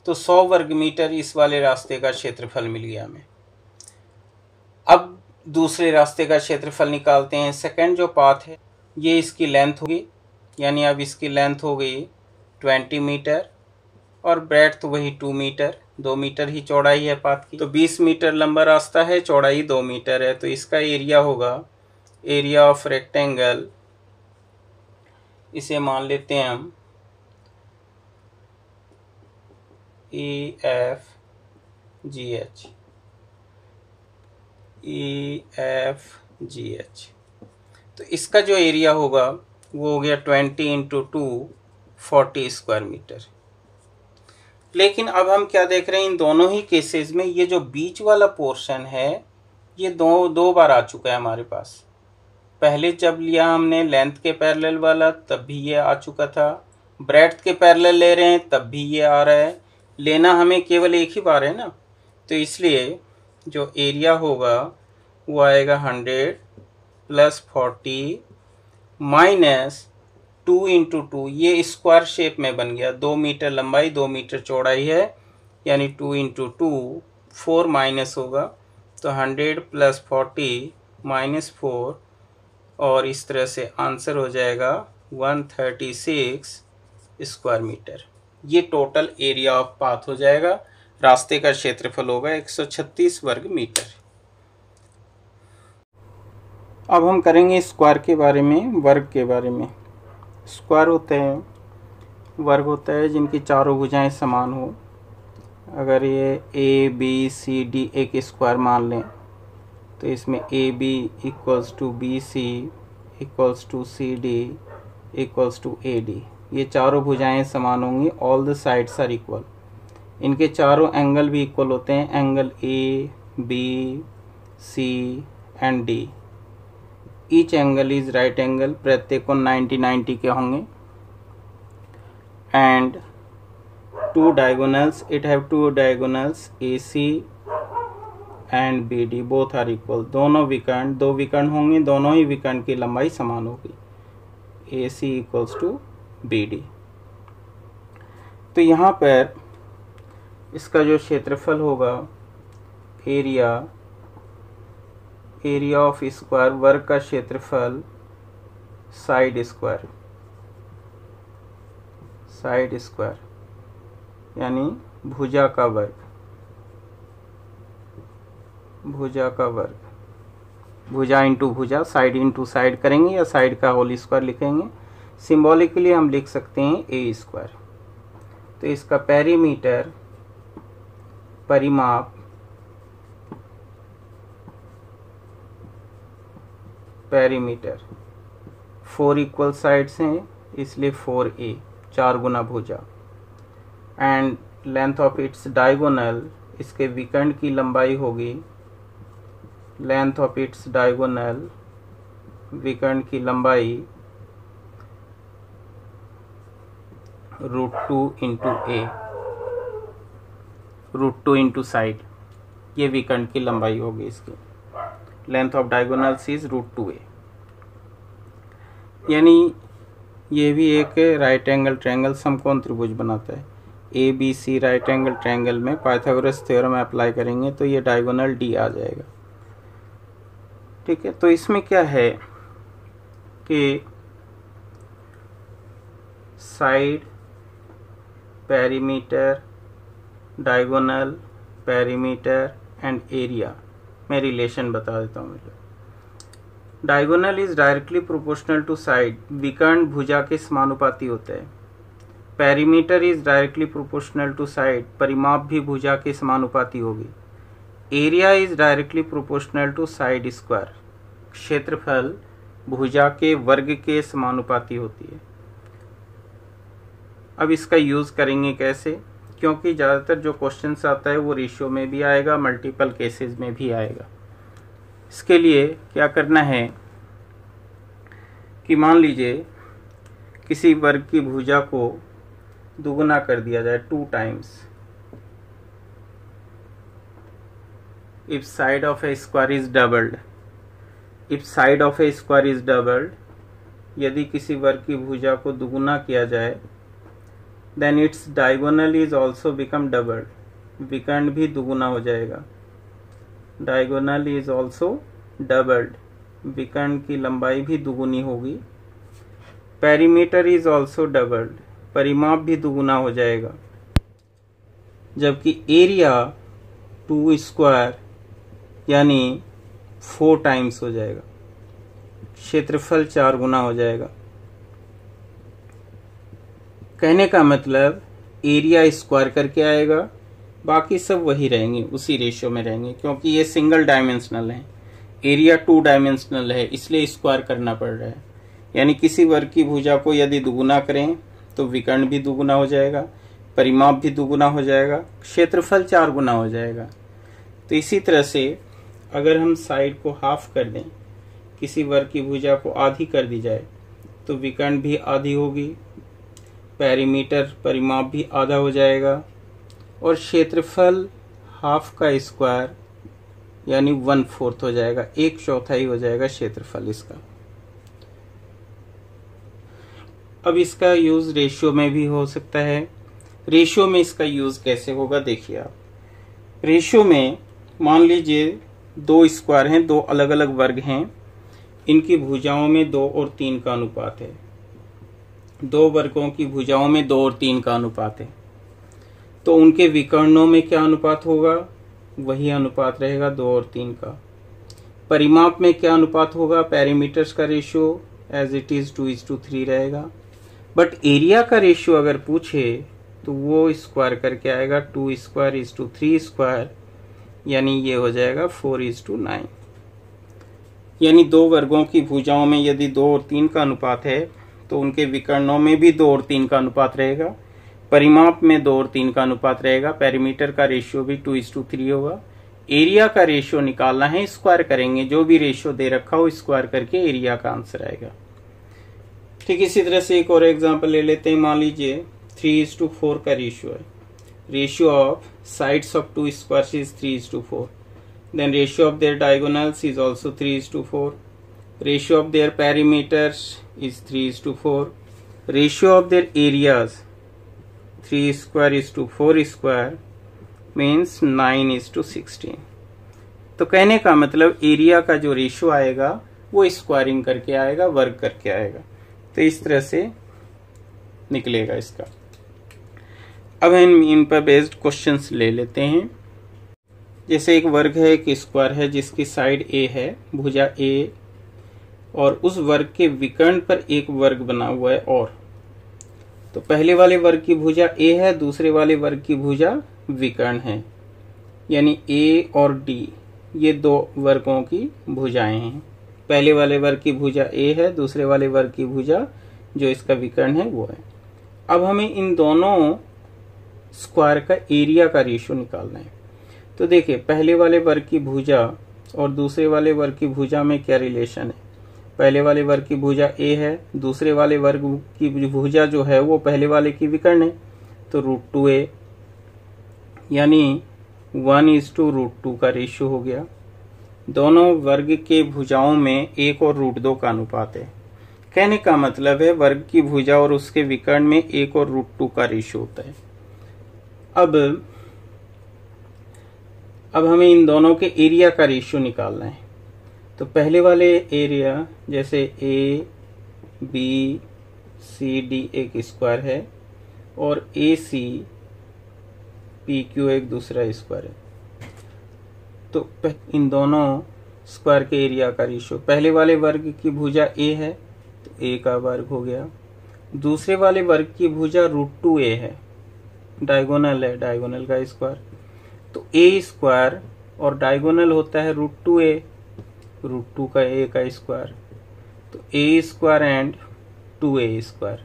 तो 100 वर्ग मीटर इस वाले रास्ते का क्षेत्रफल मिल गया हमें। अब दूसरे रास्ते का क्षेत्रफल निकालते हैं। सेकंड जो पाथ है, ये इसकी लेंथ होगी, यानी अब इसकी लेंथ हो गई 20 मीटर और ब्रेड्थ वही 2 मीटर, 2 मीटर ही चौड़ाई है पाथ की। तो 20 मीटर लंबा रास्ता है, चौड़ाई 2 मीटर है। तो इसका एरिया होगा, एरिया ऑफ रेक्टेंगल, इसे मान लेते हैं हम EFGH। तो इसका जो एरिया होगा वो हो गया 20 इंटू 2 40 स्क्वायर मीटर। लेकिन अब हम क्या देख रहे हैं, इन दोनों ही केसेस में ये जो बीच वाला पोर्शन है ये दो बार आ चुका है हमारे पास। पहले जब लिया हमने लेंथ के पैरेलल वाला तब भी ये आ चुका था, ब्रेड्थ के पैरेलल ले रहे हैं तब भी ये आ रहा है। लेना हमें केवल एक ही बार है ना, तो इसलिए जो एरिया होगा वो आएगा 100 प्लस 40 माइनस 2 इंटू 2, ये स्क्वायर शेप में बन गया। 2 मीटर लंबाई 2 मीटर चौड़ाई है, यानी 2 इंटू 2 4 माइनस होगा, तो 100 प्लस 40 माइनस 4, और इस तरह से आंसर हो जाएगा 136 स्क्वायर मीटर। ये टोटल एरिया ऑफ पाथ हो जाएगा। रास्ते का क्षेत्रफल होगा 136 वर्ग मीटर। अब हम करेंगे स्क्वायर के बारे में, वर्ग के बारे में। स्क्वायर होते हैं, वर्ग होता है जिनकी चारों भुजाएं समान हो। अगर ये ABCD एक स्क्वायर मान लें तो इसमें AB equals to BC equals to CD equals to AD, ये चारों भुजाएं समान होंगी। All the sides are equal, इनके चारों एंगल भी इक्वल होते हैं, angle ABC and D। Each angle is right angle, प्रत्येक को 90 के होंगे। And two diagonals, it have two diagonals AC and BD both are equal. दोनों विकर्ण, दो विकर्ण होंगे, दोनों ही विकर्ण की लंबाई समान होगी, AC इक्वल्स टू BD। तो यहाँ पर इसका जो क्षेत्रफल होगा, एरिया ऑफ स्क्वायर, वर्ग का क्षेत्रफल साइड स्क्वायर यानी भुजा का वर्ग, भुजा इंटू भुजा, साइड इंटू साइड करेंगे या साइड का होल स्क्वायर लिखेंगे। सिंबॉलिकली हम लिख सकते हैं A स्क्वायर। तो इसका पेरीमीटर, परिमाप, पेरीमीटर 4 इक्वल साइड्स हैं इसलिए 4A, 4 गुना भुजा। And length of its diagonal, इसके विकर्ण की लंबाई होगी, लेंथ ऑफ इट्स डायगोनल, विकर्ण की लंबाई √2 इंटू A, √2 इंटू साइड, ये विकर्ण की लंबाई होगी इसकी। Length of diagonals is √2A। यानी ये भी एक राइट एंगल ट्रायंगल समकोण त्रिभुज बनाता है। A B C right angle triangle में पाइथागोरस थ्योरम अप्लाई करेंगे तो ये डायगोनल डी आ जाएगा। ठीक है, तो इसमें क्या है कि side, perimeter, diagonal, perimeter and area में रिलेशन बता देता हूँ मैं। Diagonal is directly proportional to side, विकर्ण भुजा के समानुपाती होता है। Perimeter is directly proportional to side, परिमाप भी भुजा के समानुपाती होगी। Area is directly proportional to side square, क्षेत्रफल भुजा के वर्ग के समानुपाती होती है। अब इसका यूज करेंगे कैसे, क्योंकि ज़्यादातर जो क्वेश्चंस आता है वो रेशियो में भी आएगा, मल्टीपल केसेस में भी आएगा। इसके लिए क्या करना है कि मान लीजिए किसी वर्ग की भुजा को दुगुना कर दिया जाए 2 times. If side of a square is doubled, if side of a square is doubled, यदि किसी वर्ग की भुजा को दुगुना किया जाए, then its diagonal is also become doubled, विकर्ण भी दुगुना हो जाएगा। डायगोनल इज ऑल्सो डबल्ड, विकर्ण की लंबाई भी दुगुनी होगी। पेरीमीटर इज ऑल्सो डबल्ड, परिमाप भी दुगुना हो जाएगा। जबकि एरिया 2 स्क्वायर यानी 4 टाइम्स हो जाएगा, क्षेत्रफल 4 गुना हो जाएगा। कहने का मतलब एरिया स्क्वायर करके आएगा, बाकी सब वही रहेंगे, उसी रेशियो में रहेंगे, क्योंकि ये सिंगल डायमेंशनल है। एरिया 2 डायमेंशनल है, इसलिए स्क्वायर करना पड़ रहा है। यानी किसी वर्ग की भुजा को यदि दुगुना करें तो विकर्ण भी दुगुना हो जाएगा, परिमाप भी दुगुना हो जाएगा, क्षेत्रफल 4 गुना हो जाएगा। तो इसी तरह से अगर हम साइड को हाफ कर दें, किसी वर्ग की भुजा को आधी कर दी जाए, तो विकर्ण भी आधी होगी, पेरीमीटर परिमाप भी आधा हो जाएगा, और क्षेत्रफल हाफ का स्क्वायर यानी 1/4 हो जाएगा, 1/4 हो जाएगा क्षेत्रफल इसका। अब इसका यूज रेशियो में भी हो सकता है। रेशियो में इसका यूज कैसे होगा देखिए आप। रेशियो में मान लीजिए 2 स्क्वायर हैं, 2 अलग अलग वर्ग हैं, इनकी भुजाओं में 2 और 3 का अनुपात है। 2 वर्गों की भुजाओं में 2 और 3 का अनुपात है, तो उनके विकर्णों में क्या अनुपात होगा, वही अनुपात रहेगा 2 और 3 का। परिमाप में क्या अनुपात होगा, पेरीमीटर्स का रेशियो एज इट इज 2:3 रहेगा। बट एरिया का रेशियो अगर पूछे तो वो स्क्वायर करके आएगा, 2 स्क्वायर इज टू 3 स्क्वायर, यानी ये हो जाएगा 4:9। यानी 2 वर्गों की भुजाओं में यदि 2 और 3 का अनुपात है तो उनके विकर्णों में भी 2 और 3 का अनुपात रहेगा, परिमाप में 2 और 3 का अनुपात रहेगा, पेरीमीटर का रेशियो भी 2:3 होगा। एरिया का रेशियो निकालना है, स्क्वायर करेंगे, जो भी रेशियो दे रखा हो स्क्वायर करके एरिया का आंसर आएगा। ठीक इसी तरह से एक और एग्जांपल ले लेते हैं। मान लीजिए 3:4 का रेशियो है। Ratio of sides of 2 squares is 3:4, then ratio of their diagonals is also 3:4, ratio of their perimeters is 3:4, ratio of their areas 3 square is to 4 square means 9 is to 16। तो कहने का मतलब एरिया का जो ratio आएगा वो squaring करके आएगा, वर्ग करके आएगा। तो इस तरह से निकलेगा इसका। अब हम इन पर बेस्ड क्वेश्चंस ले लेते हैं। जैसे एक वर्ग है, एक स्क्वायर है जिसकी साइड ए है, भुजा ए, और उस वर्ग के विकर्ण पर एक वर्ग बना हुआ है और, तो पहले वाले वर्ग की भुजा ए है, दूसरे वाले वर्ग की भुजा विकर्ण है, यानी ए और डी ये 2 वर्गों की भुजाएं हैं। पहले वाले वर्ग की भुजा ए है, दूसरे वाले वर्ग की भुजा जो इसका विकर्ण है वो है। अब हमें इन दोनों स्क्वायर का एरिया का रेशियो निकालना है। तो देखिए पहले वाले वर्ग की भुजा और दूसरे वाले वर्ग की भुजा में क्या रिलेशन है। पहले वाले वर्ग की भुजा ए है, दूसरे वाले वर्ग की भुजा जो है वो पहले वाले की विकर्ण है, तो √2a यानी 1:√2 का रेशियो हो गया। दोनों वर्ग के भुजाओं में 1 और √2 का अनुपात है। कहने का मतलब है वर्ग की भुजा और उसके विकर्ण में 1 और √2 का रेशियो होता है। अब हमें इन दोनों के एरिया का रेशियो निकालना है। तो पहले वाले एरिया जैसे ए बी सी डी एक स्क्वायर है और ए सी पी क्यू एक दूसरा स्क्वायर है। तो इन दोनों स्क्वायर के एरिया का रेशियो, पहले वाले वर्ग की भुजा ए है तो ए का वर्ग हो गया, दूसरे वाले वर्ग की भुजा √2a है, डायगोनल है, डायगोनल का स्क्वायर, तो ए स्क्वायर और डायगोनल होता है √2a, √2 का a का स्क्वायर, तो a square and 2a square,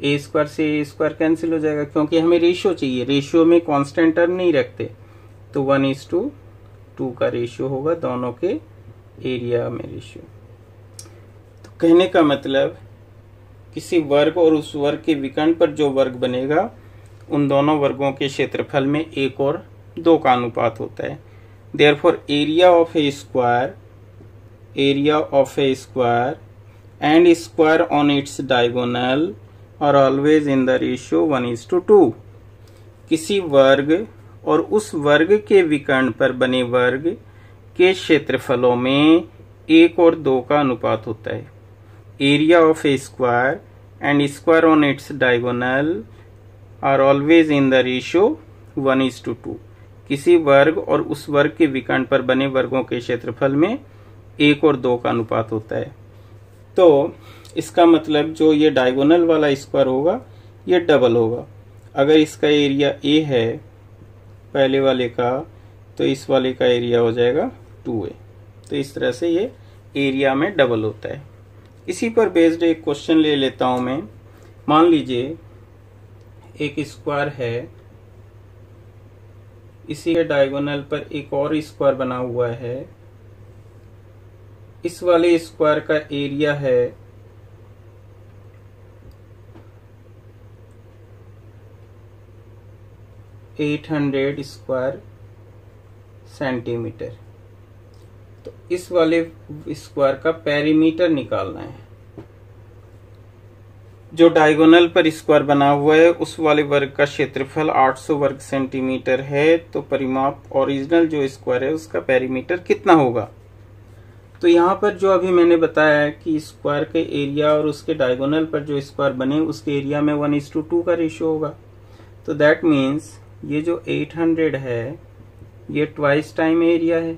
a square से a स्क्वायर कैंसिल हो जाएगा क्योंकि हमें रेशियो चाहिए, रेशियो में कांस्टेंट टर्म नहीं रखते, तो 1:2 का रेशियो होगा दोनों के एरिया में रेशियो। तो कहने का मतलब किसी वर्ग और उस वर्ग के विकर्ण पर जो वर्ग बनेगा उन दोनों वर्गों के क्षेत्रफल में 1 और 2 का अनुपात होता है। Therefore area of a square and square on its diagonal are always in the ratio 1:2। किसी वर्ग और उस वर्ग के विकर्ण पर बने वर्ग के क्षेत्रफलों में 1 और 2 का अनुपात होता है। Area of a square and square on its diagonal are always in the ratio 1:2। किसी वर्ग और उस वर्ग के विकर्ण पर बने वर्गों के क्षेत्रफल में 1 और 2 का अनुपात होता है। तो इसका मतलब जो ये डायगोनल वाला स्क्वायर होगा ये डबल होगा। अगर इसका एरिया a है पहले वाले का, तो इस वाले का एरिया हो जाएगा 2a। तो इस तरह से ये एरिया में डबल होता है। इसी पर बेस्ड एक क्वेश्चन ले लेता हूं मैं। मान लीजिए एक स्क्वायर है, इसी के डायगोनल पर एक और स्क्वायर बना हुआ है, इस वाले स्क्वायर का एरिया है 800 स्क्वायर सेंटीमीटर। तो इस वाले स्क्वायर का पेरीमीटर निकालना है। जो डायगोनल पर स्क्वायर बना हुआ है उस वाले वर्ग का क्षेत्रफल 800 वर्ग सेंटीमीटर है, तो परिमाप ओरिजिनल जो स्क्वायर है उसका पेरीमीटर कितना होगा। तो यहाँ पर जो अभी मैंने बताया है कि स्क्वायर के एरिया और उसके डायगोनल पर जो स्क्वायर बने उसके एरिया में 1:2 का रेशियो होगा। तो दैट मीन्स ये जो 800 है ये ट्वाइस टाइम एरिया है,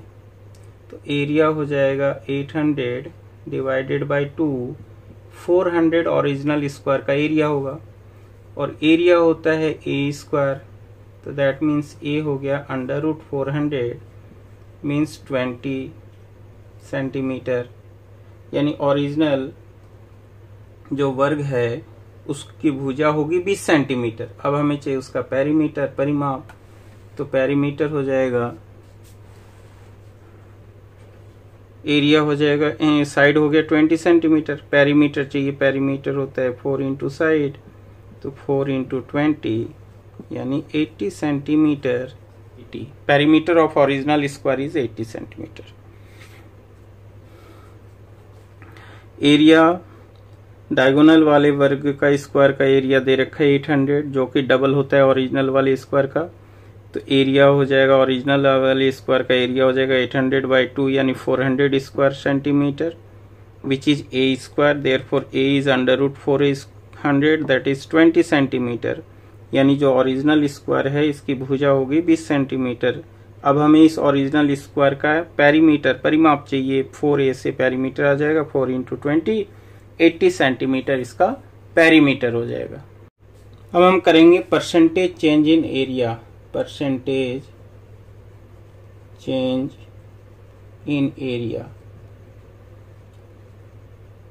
तो एरिया हो जाएगा 800 डिवाइडेड बाई 2, 400 ओरिजिनल स्क्वायर का एरिया होगा और एरिया होता है ए स्क्वायर, तो दैट मीन्स ए हो गया √400 मीन्स 20 सेंटीमीटर, यानी ओरिजिनल जो वर्ग है उसकी भुजा होगी 20 सेंटीमीटर। अब हमें चाहिए उसका पेरीमीटर, परिमाप, तो पेरीमीटर हो जाएगा, एरिया हो जाएगा, साइड हो गया 20 सेंटीमीटर, पेरीमीटर चाहिए, पेरीमीटर होता है 4 इंटू साइड, तो 4 इंटू 20 यानी 80 centimetre. Perimeter of original square is 80 centimetre. Area diagonal वाले वर्ग का स्क्वायर का एरिया दे रखा है 800 जो कि डबल होता है ओरिजिनल वाले स्क्वायर का, तो एरिया हो जाएगा ओरिजिनल वाले स्क्वायर का एरिया हो जाएगा 800 बाई 2 यानी 400 square centimetre which is a square. Therefore A is √400 that is 20 centimetre, यानी जो ओरिजिनल स्क्वायर है इसकी भुजा होगी 20 सेंटीमीटर। अब हमें इस ओरिजिनल स्क्वायर का पेरीमीटर, परिमाप चाहिए, 4a से पेरीमीटर आ जाएगा 4 इंटू 20, 80 सेंटीमीटर इसका पेरीमीटर हो जाएगा। अब हम करेंगे percentage change in area, percentage change in area,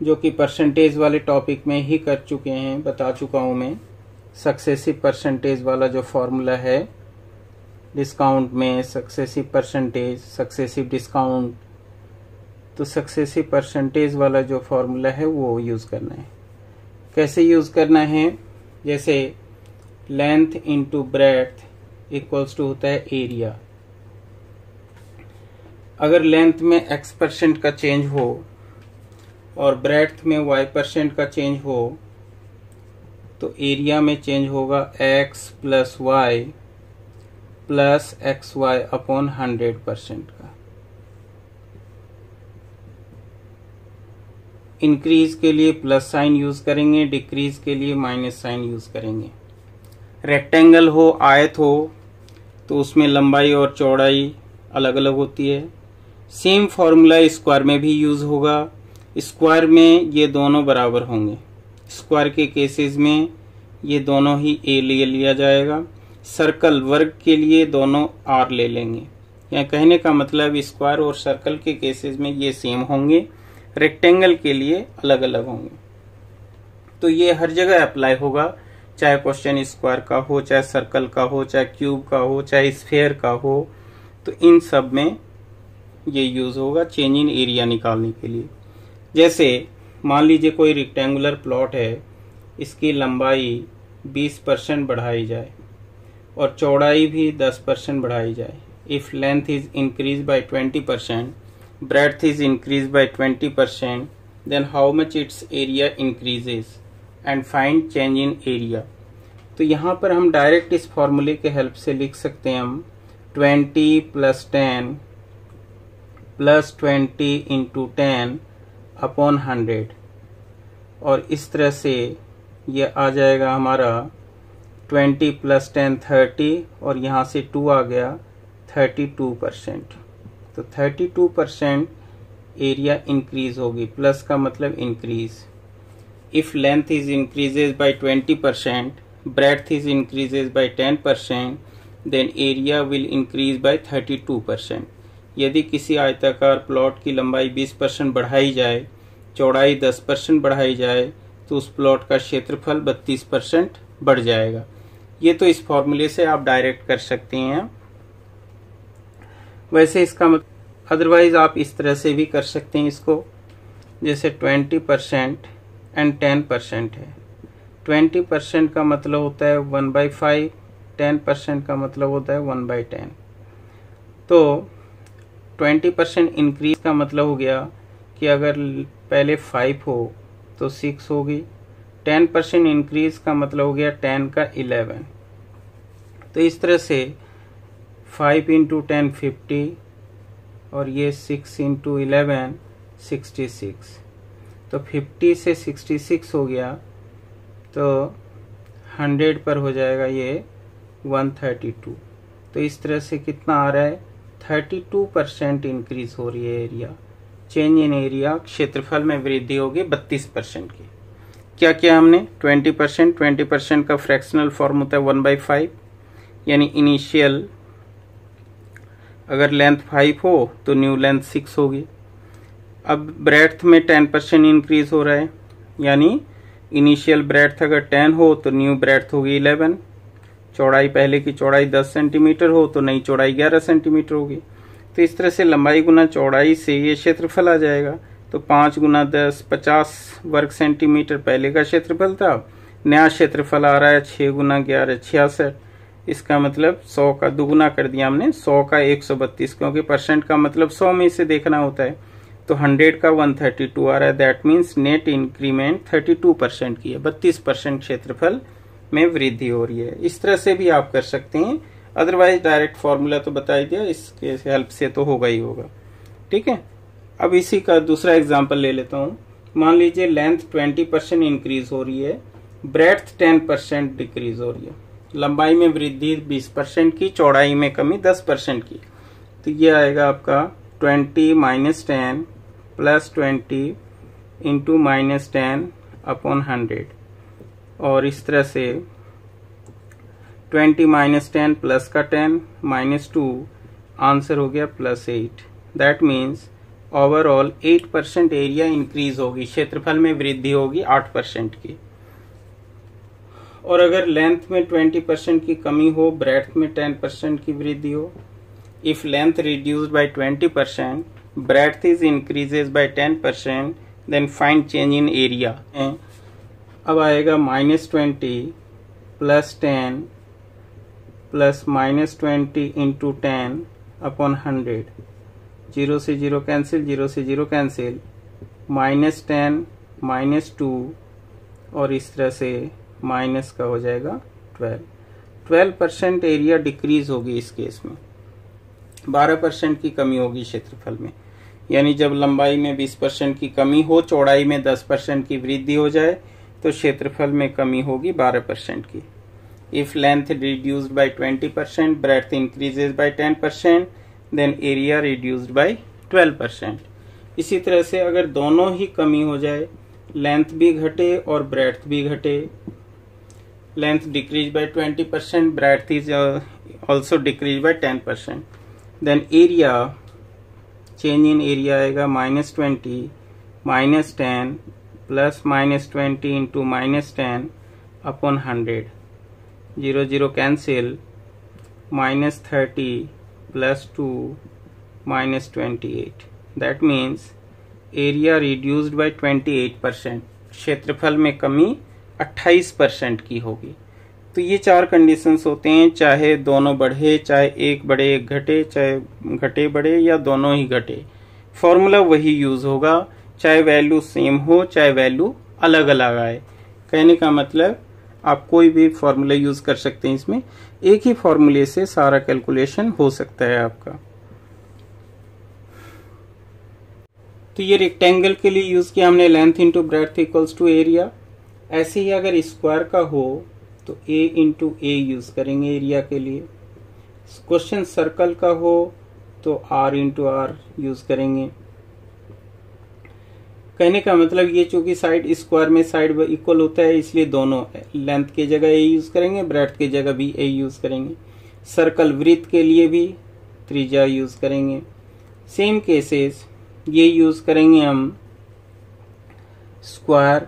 जो कि परसेंटेज वाले टॉपिक में ही कर चुके हैं, बता चुका हूं मैं। सक्सेसिव परसेंटेज वाला जो फॉर्मूला है डिस्काउंट में, सक्सेसिव परसेंटेज, सक्सेसिव डिस्काउंट, तो सक्सेसिव परसेंटेज वाला जो फॉर्मूला है वो यूज करना है। कैसे यूज करना है, जैसे length into breadth equals to होता है एरिया। अगर लेंथ में x% का चेंज हो और ब्रेड्थ में y% का चेंज हो तो एरिया में चेंज होगा x plus Y plus x Y upon 100% का। इंक्रीज के लिए प्लस साइन यूज करेंगे, डिक्रीज के लिए माइनस साइन यूज करेंगे। रेक्टेंगल हो, आयत हो तो उसमें लंबाई और चौड़ाई अलग अलग होती है। सेम फॉर्मूला स्क्वायर में भी यूज होगा। स्क्वायर में ये दोनों बराबर होंगे। स्क्वायर के केसेस में ये दोनों ही ए ले लिया जाएगा। सर्कल वर्ग के लिए दोनों आर ले लेंगे। या कहने का मतलब स्क्वायर और सर्कल के केसेस में ये सेम होंगे, रेक्टेंगल के लिए अलग अलग होंगे। तो ये हर जगह अप्लाई होगा, चाहे क्वेश्चन स्क्वायर का हो, चाहे सर्कल का हो, चाहे क्यूब का हो, चाहे स्फेयर का हो, तो इन सब में ये यूज होगा चेंज इन एरिया निकालने के लिए। जैसे मान लीजिए कोई रेक्टेंगुलर प्लॉट है, इसकी लंबाई 20% बढ़ाई जाए और चौड़ाई भी 10% बढ़ाई जाए। If length is increase by 20%, breadth is increased by 20%, then how much its area increases and find change in area। तो यहाँ पर हम डायरेक्ट इस फॉर्मूले के हेल्प से लिख सकते हैं हम 20 प्लस 10 प्लस 20 इंटू 10 अपॉन 100, और इस तरह से ये आ जाएगा हमारा 20 प्लस 10 30, और यहाँ से 2 आ गया 32%। तो 32% एरिया इंक्रीज होगी। प्लस का मतलब increase. If length is increases by 20%, breadth is increases by 10%, then area will increase by 32%। यदि किसी आयताकार प्लॉट की लंबाई 20% बढ़ाई जाए, चौड़ाई 10% बढ़ाई जाए, तो उस प्लॉट का क्षेत्रफल 32% बढ़ जाएगा। ये तो इस फॉर्मूले से आप डायरेक्ट कर सकते हैं। वैसे इसका अदरवाइज आप इस तरह से भी कर सकते हैं इसको, जैसे 20% एंड 10% है। 20% का मतलब होता है 1/5, 10% का मतलब होता है 1/10। तो 20% इंक्रीज का मतलब हो गया कि अगर पहले 5 हो तो 6 होगी। 10% इंक्रीज का मतलब हो गया 10 का 11। तो इस तरह से 5 इंटू 10 50, और ये 6 इंटू 11 66। तो 50 से 66 हो गया, तो 100 पर हो जाएगा ये 132। तो इस तरह से कितना आ रहा है, 32% इंक्रीज हो रही है एरिया। चेंज इन एरिया, क्षेत्रफल में वृद्धि होगी 32% की। क्या किया हमने, 20% का फ्रैक्शनल फॉर्म होता है 1/5, यानी इनिशियल अगर लेंथ 5 हो तो न्यू लेंथ 6 होगी। अब ब्रेड्थ में 10% इंक्रीज हो रहा है, यानी इनिशियल ब्रेड्थ अगर 10 हो तो न्यू ब्रेड्थ होगी 11। चौड़ाई पहले की चौड़ाई 10 सेंटीमीटर हो तो नई चौड़ाई 11 सेंटीमीटर होगी। तो इस तरह से लंबाई गुना चौड़ाई से ये क्षेत्रफल आ जाएगा। तो 5 गुना 10 50 वर्ग सेंटीमीटर पहले का क्षेत्रफल था। नया क्षेत्रफल आ रहा है 6 गुना 11 66। इसका मतलब 100 का दुगुना कर दिया हमने, 100 का 132, क्योंकि परसेंट का मतलब 100 में से देखना होता है। तो 100 का 132 आ रहा है। दैट मीन्स नेट इंक्रीमेंट 32% की है, 32% क्षेत्रफल में वृद्धि हो रही है। इस तरह से भी आप कर सकते हैं, अदरवाइज डायरेक्ट फॉर्मूला तो बता ही दिया, इसके हेल्प से तो होगा ही होगा। ठीक है, अब इसी का दूसरा एग्जाम्पल ले लेता हूँ। मान लीजिए लेंथ 20% इंक्रीज हो रही है, ब्रेड्थ 10% डिक्रीज हो रही है। लंबाई में वृद्धि 20% की, चौड़ाई में कमी 10% की। तो ये आएगा आपका 20 - 10 प्लस 20 इंटू -10 अपॉन 100, और इस तरह से 20 - 10 प्लस का 10 -2, आंसर हो गया +8। That means overall 8% area increase होगी, क्षेत्रफल में वृद्धि होगी 8% की। और अगर लेंथ में 20% की कमी हो, ब्रेड्थ में 10% की वृद्धि हो, if length reduced by 20%, breadth is increases by 10%, then find change in area। अब आएगा -20 प्लस 10 प्लस -20 इंटू 10 अपॉन 100। 0 से 0 कैंसिल, 0 से 0 कैंसिल, -10 -2 और इस तरह से माइनस का हो जाएगा 12% एरिया डिक्रीज होगी इस केस में, 12% की कमी होगी क्षेत्रफल में। यानी जब लंबाई में 20% की कमी हो, चौड़ाई में 10% की वृद्धि हो जाए तो क्षेत्रफल में कमी होगी 12% की। If length reduced by 20%, breadth increases by 10%, then area reduced by 12%। इसी तरह से अगर दोनों ही कमी हो जाए, लेंथ भी घटे और ब्रेड्थ भी घटे, length decrease by 20%, breadth is also decrease by 10%, then area, change in area आएगा -20 -10 plus -20 into -10 upon 100, 0 0 cancel, -30 plus 2 -28, that means area reduced by 28%, क्षेत्रफल में कमी 28% की होगी। तो ये 4 कंडीशंस होते हैं, चाहे दोनों बढ़े, चाहे एक बढ़े एक घटे, चाहे घटे बढ़े या दोनों ही घटे, फॉर्मूला वही यूज होगा, चाहे वैल्यू सेम हो चाहे वैल्यू अलग अलग आए। कहने का मतलब आप कोई भी फॉर्मूला यूज कर सकते हैं, इसमें एक ही फॉर्मूले से सारा कैलकुलेशन हो सकता है आपका। तो ये रेक्टेंगल के लिए यूज किया हमने length into breadth equals to area. ऐसे ही अगर स्क्वायर का हो तो a इंटू ए यूज करेंगे एरिया के लिए। क्वेश्चन सर्कल का हो तो r इंटू आर यूज करेंगे। कहने का मतलब ये चूंकि साइड स्क्वायर में साइड इक्वल होता है, इसलिए दोनों लेंथ की जगह a यूज करेंगे, ब्रेड्थ की जगह भी a यूज करेंगे। सर्कल वृत्त के लिए भी त्रिज्या यूज करेंगे। सेम केसेस ये यूज करेंगे हम स्क्वायर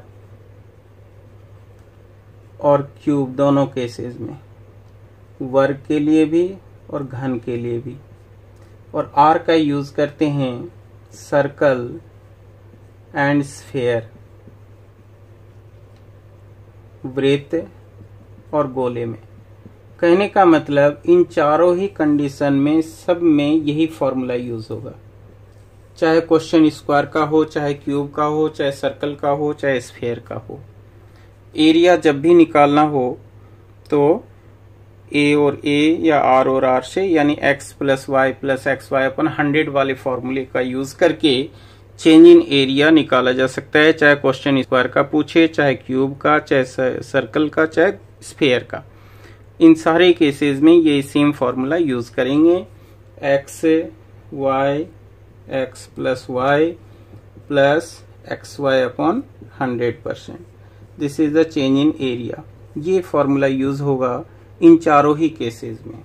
और क्यूब दोनों केसेस में, वर्ग के लिए भी और घन के लिए भी। और आर का यूज करते हैं सर्कल एंड स्फेयर, वृत्त और गोले में। कहने का मतलब इन चारों ही कंडीशन में सब में यही फॉर्मूला यूज होगा, चाहे क्वेश्चन स्क्वायर का हो, चाहे क्यूब का हो, चाहे सर्कल का हो, चाहे स्फेयर का हो। एरिया जब भी निकालना हो तो ए और ए या आर और आर से, यानी x plus Y plus x y अपन 100 वाले फॉर्मूले का यूज करके चेंज इन एरिया निकाला जा सकता है, चाहे क्वेश्चन स्क्वायर का पूछे, चाहे क्यूब का, चाहे सर्कल का, चाहे स्फेयर का। इन सारे केसेस में ये सेम फॉर्मूला यूज करेंगे, X Y X plus Y plus x Y upon 100%। This is the change in area. ये फॉर्मूला यूज होगा इन चारों ही केसेस में।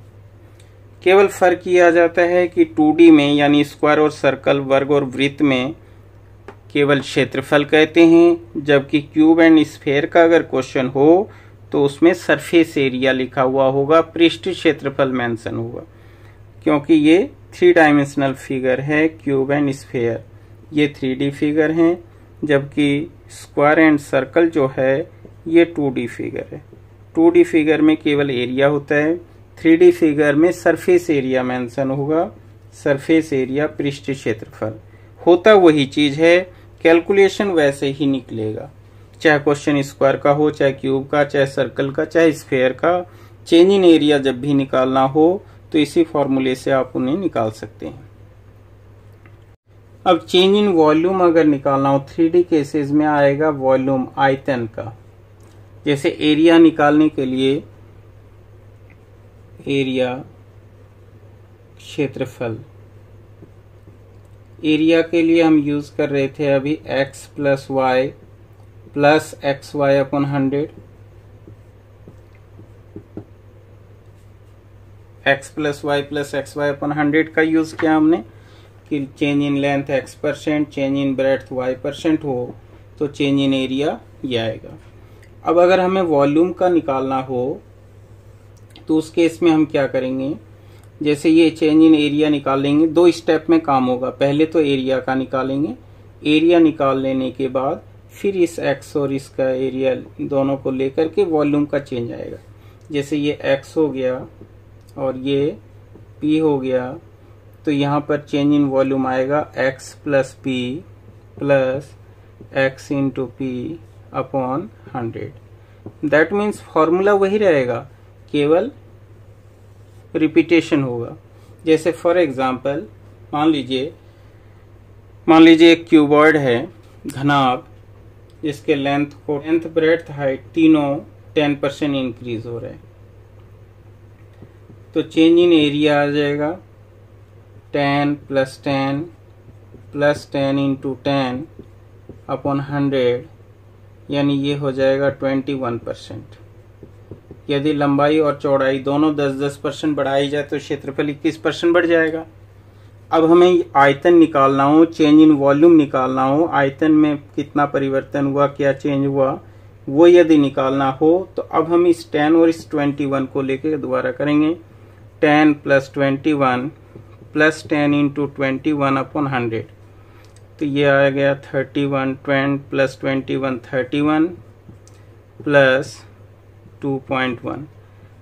केवल फर्क ये आ जाता है कि 2D में यानी स्क्वायर और सर्कल, वर्ग और वृत्त में केवल क्षेत्रफल कहते हैं, जबकि क्यूब एंड स्फेयर का अगर क्वेश्चन हो तो उसमें सरफेस एरिया लिखा हुआ होगा, पृष्ठ क्षेत्रफल मेंशन होगा, क्योंकि ये 3 डायमेंशनल फिगर है। क्यूब एंड स्फेयर ये 3D फिगर हैं, जबकि स्क्वायर एंड सर्कल जो है ये 2D फिगर है। 2D फिगर में केवल एरिया होता है, 3D फिगर में सरफेस एरिया मेंशन होगा, सरफेस एरिया पृष्ठ क्षेत्रफल होता वही चीज है, कैलकुलेशन वैसे ही निकलेगा, चाहे क्वेश्चन स्क्वायर का हो, चाहे क्यूब का, चाहे सर्कल का, चाहे स्फेयर का। चेंज इन एरिया जब भी निकालना हो तो इसी फॉर्मूले से आप उन्हें निकाल सकते हैं। अब चेंज इन वॉल्यूम अगर निकालना हो 3D केसेस में आएगा वॉल्यूम आयतन का। जैसे एरिया निकालने के लिए एरिया क्षेत्रफल, एरिया के लिए हम यूज कर रहे थे अभी x plus Y plus x Y upon 100, x plus Y plus x Y upon 100 का यूज किया हमने कि change in length x%, change in breadth y% हो तो चेंज इन एरिया ये आएगा। अब अगर हमें वॉल्यूम का निकालना हो तो उस केस में हम क्या करेंगे, जैसे ये चेंज इन एरिया निकालेंगे, 2 स्टेप में काम होगा। पहले तो एरिया का निकालेंगे, एरिया निकाल लेने के बाद फिर इस x और इसका एरिया दोनों को लेकर के वॉल्यूम का चेंज आएगा। जैसे ये x हो गया और ये p हो गया, तो यहाँ पर चेंज इन वॉल्यूम आएगा x plus P plus x into P upon 100। That means formula वही रहेगा, केवल रिपीटेशन होगा। जैसे फॉर एग्जांपल मान लीजिए एक क्यूबॉइड है घनाभ, जिसके लेंथ ब्रेड्थ हाइट तीनों 10% इंक्रीज हो रहे हैं। तो चेंज इन एरिया आ जाएगा 10 प्लस 10 प्लस 10 इंटू 10 अपॉन 100, यानी ये हो जाएगा 21%। यदि लंबाई और चौड़ाई दोनों 10-10% बढ़ाई जाए तो क्षेत्रफल 21% बढ़ जाएगा। अब हमें आयतन निकालना हो, चेंज इन वॉल्यूम निकालना हो, आयतन में कितना परिवर्तन हुआ, क्या चेंज हुआ, वो यदि निकालना हो तो अब हम इस 10 और इस 21 को लेकर दोबारा करेंगे। 10 प्लस 21 प्लस 10 इंटू 21 अपॉन 100, तो ये आ गया 31। 20 प्लस 21 31 प्लस 2.1,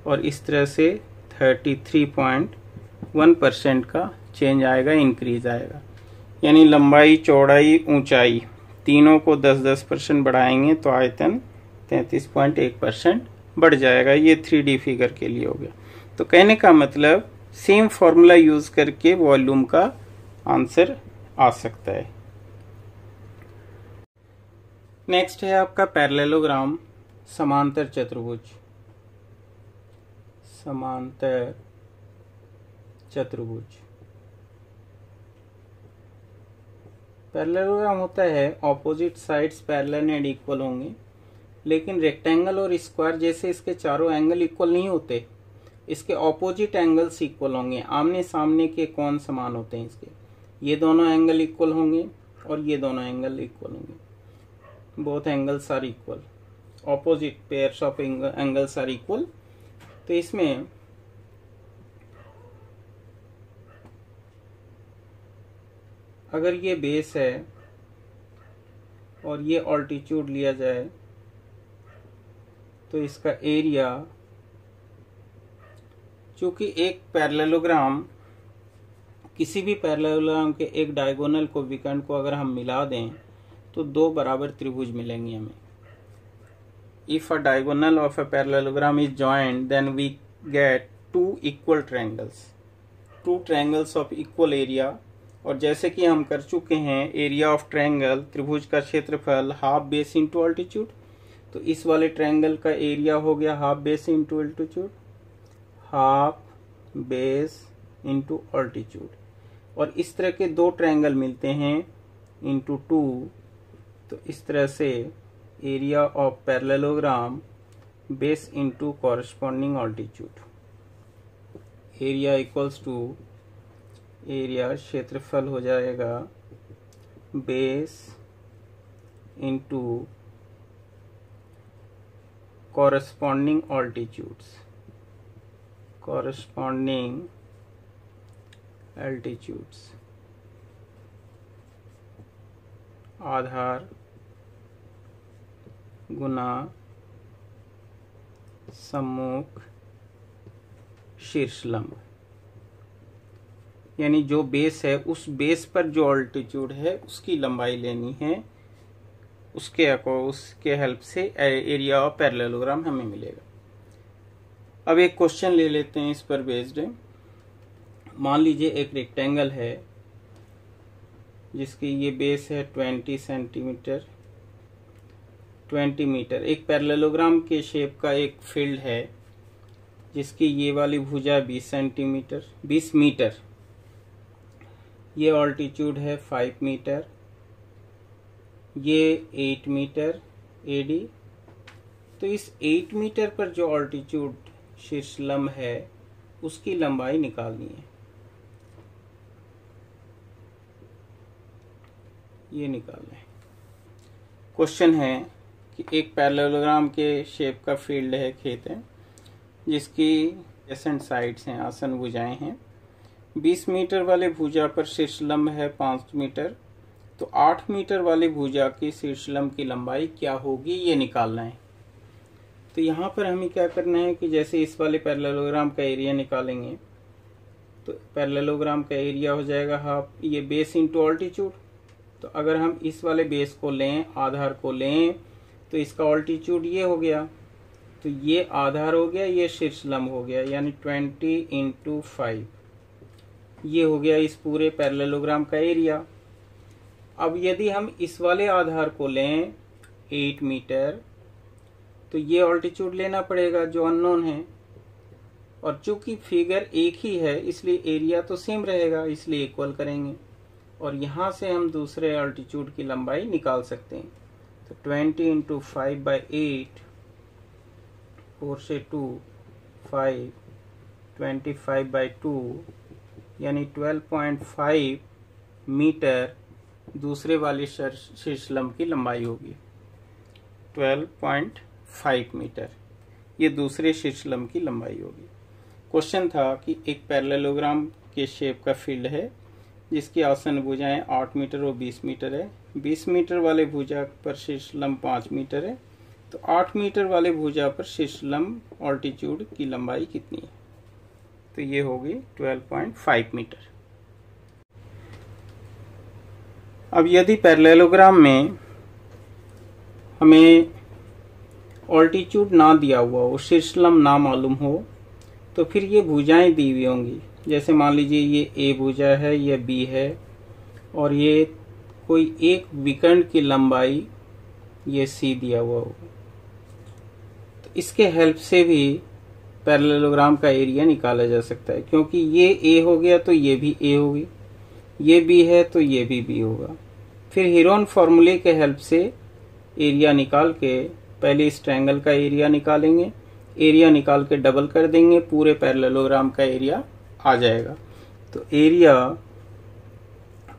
और इस तरह से 33.1% का चेंज आएगा, इंक्रीज आएगा। यानी लंबाई, चौड़ाई, ऊंचाई तीनों को 10-10% बढ़ाएंगे तो आयतन 33.1% बढ़ जाएगा। ये 3D फिगर के लिए हो गया। तो कहने का मतलब सेम फॉर्मूला यूज करके वॉल्यूम का आंसर आ सकता है। नेक्स्ट है आपका पैरेललोग्राम, समांतर चतुर्भुज। समांतर चतुर्भुज पैरेललोग्राम होता है opposite sides parallel and equal होंगे, लेकिन रेक्टेंगल और स्क्वायर जैसे इसके चारों एंगल इक्वल नहीं होते, इसके ऑपोजिट एंगल्स इक्वल होंगे। आमने सामने के कोण समान होते हैं इसके, ये दोनों एंगल इक्वल होंगे और ये दोनों एंगल इक्वल होंगे। Both angles are equal, opposite pairs of angles are equal. तो इसमें अगर ये बेस है और ये ऑल्टीट्यूड लिया जाए तो इसका एरिया, चूंकि एक पैरेललोग्राम, किसी भी पैरेललोग्राम के एक डायगोनल को विकर्ण को अगर हम मिला दें तो दो बराबर त्रिभुज मिलेंगे हमें। If a diagonal of a parallelogram is joined, then we get two equal triangles, two triangles of equal area। और जैसे कि हम कर चुके हैं, एरिया ऑफ ट्रायंगल, त्रिभुज का क्षेत्रफल हाफ बेस इंटू ऑल्टीट्यूड। तो इस वाले ट्रायंगल का एरिया हो गया half base into altitude, half base into altitude. और इस तरह के दो ट्रायंगल मिलते हैं इंटू 2, तो इस तरह से area of parallelogram base into corresponding altitude, area equals to area, क्षेत्रफल हो जाएगा base into corresponding altitudes, corresponding altitudes. आधार गुना सम्मुख शीर्षलंब, यानी जो बेस है उस बेस पर जो ऑल्टीट्यूड है उसकी लंबाई लेनी है, उसके हेल्प से एरिया ऑफ पैरेललोग्राम हमें मिलेगा। अब एक क्वेश्चन ले लेते हैं इस पर बेस्ड है। मान लीजिए एक रेक्टेंगल है जिसकी ये बेस है 20 सेंटीमीटर, 20 मीटर। एक पैरेललोग्राम के शेप का एक फील्ड है जिसकी ये वाली भुजा 20 सेंटीमीटर, 20 मीटर। ये ऑल्टीट्यूड है 5 मीटर, ये 8 मीटर एडी। तो इस 8 मीटर पर जो ऑल्टीट्यूड शीर्षलंब है उसकी लंबाई निकालनी है। ये निकालना है। क्वेश्चन है कि एक पैरेललोग्राम के शेप का फील्ड है, खेत है, जिसकी एडजेसेंट साइड्स हैं, आसन भुजाएं हैं। 20 मीटर वाले भुजा पर शीर्षलंब है 5 मीटर, तो 8 मीटर वाली भुजा की शीर्षलंब की लंबाई क्या होगी ये निकालना है। तो यहाँ पर हमें क्या करना है कि जैसे इस वाले पैरेललोग्राम का एरिया निकालेंगे तो पैरेललोग्राम का एरिया हो जाएगा हाफ, ये बेस इंटू ऑल्टीट्यूड, तो अगर हम इस वाले बेस को लें, आधार को लें, तो इसका ऑल्टीट्यूड ये हो गया, तो ये आधार हो गया, ये शीर्ष लंब हो गया, यानी 20 × 5 ये हो गया इस पूरे पैरेललोग्राम का एरिया। अब यदि हम इस वाले आधार को लें 8 मीटर, तो ये ऑल्टीट्यूड लेना पड़ेगा जो अननोन है, और चूंकि फिगर एक ही है इसलिए एरिया तो सेम रहेगा, इसलिए इक्वल करेंगे और यहाँ से हम दूसरे ऑल्टीट्यूड की लंबाई निकाल सकते हैं। तो 20 × 5/8, 4 से 2 5, 25/2 यानी 12.5 मीटर दूसरे वाले शीर्ष लंब की लंबाई होगी। 12.5 मीटर ये दूसरे शीर्ष लंब की लंबाई होगी। क्वेश्चन था कि एक पैरेललोग्राम के शेप का फील्ड है जिसकी आसन भुजाएं 8 मीटर और 20 मीटर है। 20 मीटर वाले भुजा पर शीर्ष लंब 5 मीटर है, तो 8 मीटर वाले भुजा पर शीर्ष लंब ऑल्टीट्यूड की लंबाई कितनी है? तो ये होगी 12.5 मीटर। अब यदि पैरेललोग्राम में हमें ऑल्टीट्यूड ना दिया हुआ हो, शीर्ष लंब ना मालूम हो, तो फिर ये भुजाएं दी हुई होंगी। जैसे मान लीजिए ये ए भुजा है, ये बी है, और ये कोई एक विकर्ण की लंबाई ये सी दिया हुआ होगा। तो इसके हेल्प से भी पैरेललोग्राम का एरिया निकाला जा सकता है, क्योंकि ये ए हो गया तो ये भी ए होगी, ये बी है तो ये भी बी होगा। फिर हीरोन फॉर्मूले के हेल्प से एरिया निकाल के पहले इस ट्रायंगल का एरिया निकालेंगे, एरिया निकाल के डबल कर देंगे, पूरे पैरेललोग्राम का एरिया आ जाएगा। तो area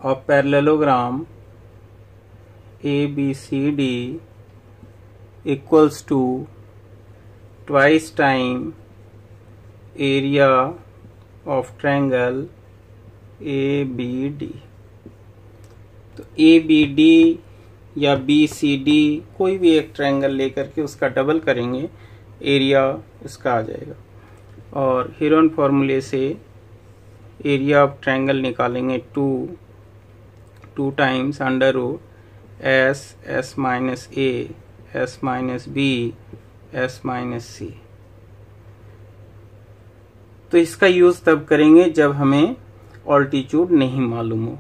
of parallelogram ABCD equals to twice time area of triangle ABD। तो ABD या BCD कोई भी एक ट्रायंगल लेकर के उसका डबल करेंगे, एरिया इसका आ जाएगा। और हीरोन फॉर्मूले से एरिया ऑफ ट्रायंगल निकालेंगे 2 times √S S - A S - B S - C। तो इसका यूज तब करेंगे जब हमें ऑल्टीट्यूड नहीं मालूम हो।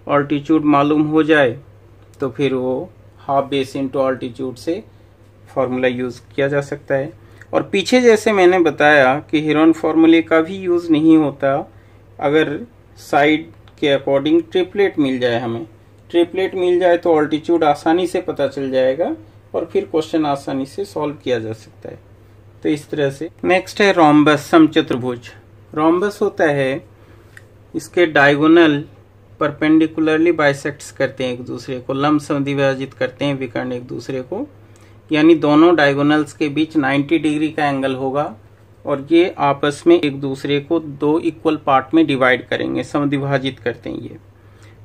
ऑल्टीट्यूड मालूम हो जाए तो फिर वो हाफ बेस इंटू ऑल्टीट्यूड से फॉर्मूला यूज किया जा सकता है। और पीछे जैसे मैंने बताया कि हीरोन फॉर्मूले का भी यूज नहीं होता अगर साइड के अकॉर्डिंग ट्रिपलेट मिल जाए। हमें ट्रिपलेट मिल जाए तो ऑल्टीट्यूड आसानी से पता चल जाएगा और फिर क्वेश्चन आसानी से सॉल्व किया जा सकता है। तो इस तरह से नेक्स्ट है रोम्बस, समचतुर्भुज। रोम्बस होता है इसके डायगोनल परपेंडिकुलरली बाइसेक्ट्स करते हैं एक दूसरे को, लंब समद्विभाजित करते हैं विकर्ण एक दूसरे को, यानी दोनों डायगोनल्स के बीच 90 डिग्री का एंगल होगा और ये आपस में एक दूसरे को 2 इक्वल पार्ट में डिवाइड करेंगे, समद्विभाजित करते हैं। ये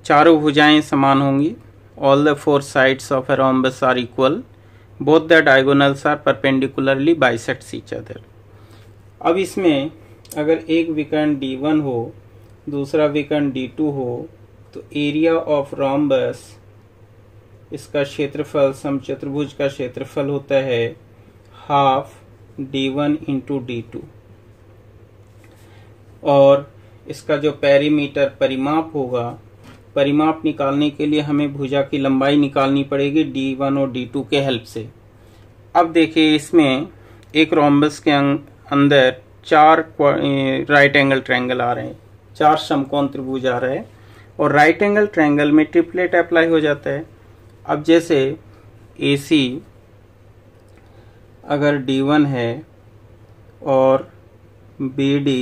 चारों भुजाएं समान होंगी। All the 4 sides of a rhombus are equal, both the diagonals are perpendicularly bisects each other. अब इसमें अगर एक विकर्ण D1 हो, दूसरा विकर्ण D2 हो, तो एरिया ऑफ रोम्बस, इसका क्षेत्रफल, समचतुर्भुज का क्षेत्रफल होता है हाफ D1 × D2, और इसका जो पेरीमीटर परिमाप होगा, परिमाप निकालने के लिए हमें भुजा की लंबाई निकालनी पड़ेगी D1 और D2 के हेल्प से। अब देखिए इसमें एक रोम्बस के अंदर 4 राइट एंगल ट्रायंगल आ रहे हैं, 4 समकोण त्रिभुज आ रहे हैं, और राइट एंगल ट्रायंगल में ट्रिपलेट अप्लाई हो जाता है। अब जैसे AC अगर D1 है और BD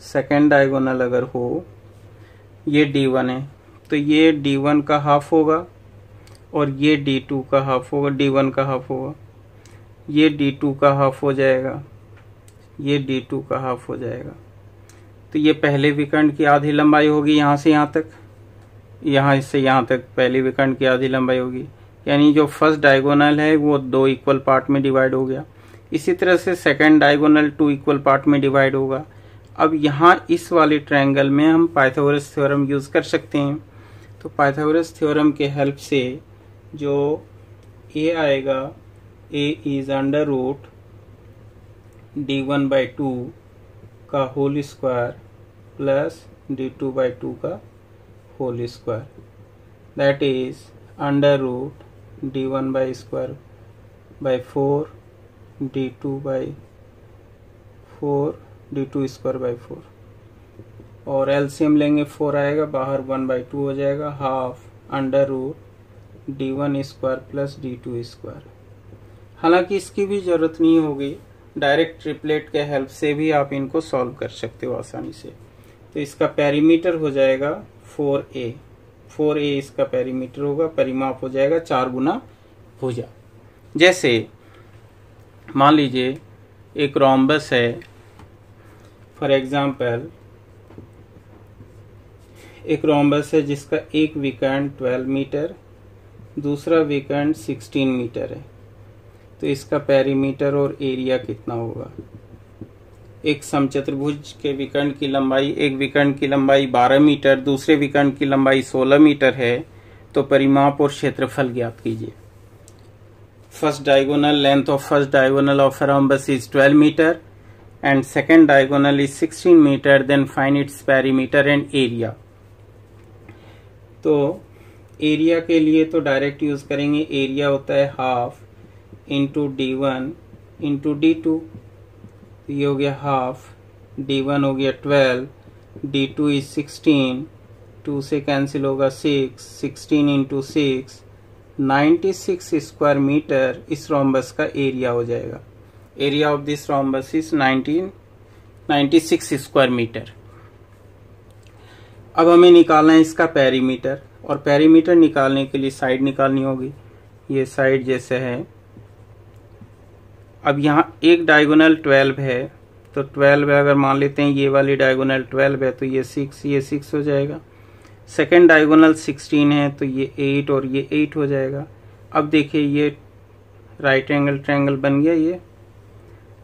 सेकेंड डायगोनल अगर हो, ये D1 है तो ये D1 का हाफ होगा और ये D2 का हाफ होगा, D1 का हाफ होगा, ये D2 का हाफ हो जाएगा, ये D2 का हाफ हो जाएगा। तो ये पहले विकर्ण की आधी लंबाई होगी, यहाँ से यहाँ तक, यहाँ से यहाँ तक पहले विकर्ण की आधी लंबाई होगी, यानी जो फर्स्ट डायगोनल है वो 2 इक्वल पार्ट में डिवाइड हो गया। इसी तरह से सेकंड डायगोनल 2 इक्वल पार्ट में डिवाइड होगा। अब यहाँ इस वाले ट्रायंगल में हम पाइथागोरस थ्योरम यूज कर सकते हैं। तो पाइथागोरस थ्योरम के हेल्प से जो ए आएगा, ए इज अंडर रूट d1/2 का होल स्क्वायर प्लस d2/2 का whole square, that is under root d1/4 d2/4 d2^4 और एलसीएम लेंगे 4 आएगा बाहर, 1/2 हो जाएगा, half under root d1² plus d2²। हालांकि इसकी भी जरूरत नहीं होगी, डायरेक्ट ट्रिपलेट के हेल्प से भी आप इनको सॉल्व कर सकते हो आसानी से। तो इसका पेरीमीटर हो जाएगा 4a, 4a इसका पेरीमीटर होगा, परिमाप हो जाएगा 4 गुना भुजा। जैसे मान लीजिए एक रोम्बस है, फॉर एग्जाम्पल एक रोम्बस है जिसका एक विकर्ण 12 मीटर, दूसरा विकर्ण 16 मीटर है। तो इसका पेरीमीटर और एरिया कितना होगा? एक समचतुर्भुज के विकर्ण की लंबाई, एक विकर्ण की लंबाई 12 मीटर, दूसरे विकर्ण की लंबाई 16 मीटर है। तो परिमाप और क्षेत्रफल ज्ञात कीजिए। First diagonal length of first diagonal of rhombus is 12 metre and second diagonal is 16 meter, then find its perimeter and area। तो एरिया के लिए तो डायरेक्ट यूज करेंगे, एरिया होता है half into d1 into d2। ये हो गया हाफ, d1 हो गया 12, d2 इज 16, 2 से कैंसिल होगा 6, 16 इंटू 6, 96 स्क्वायर मीटर इस रोम्बस का एरिया हो जाएगा। Area of this rhombus is 96 square metre. अब हमें निकालना है इसका पेरीमीटर, और पेरीमीटर निकालने के लिए साइड निकालनी होगी। ये साइड जैसे है, अब यहाँ एक डायगोनल 12 है, तो 12 है, अगर मान लेते हैं ये वाली डायगोनल 12 है तो ये 6 हो जाएगा। सेकेंड डायगोनल 16 है तो ये 8 और ये 8 हो जाएगा। अब देखिए ये राइट एंगल ट्रायंगल बन गया। ये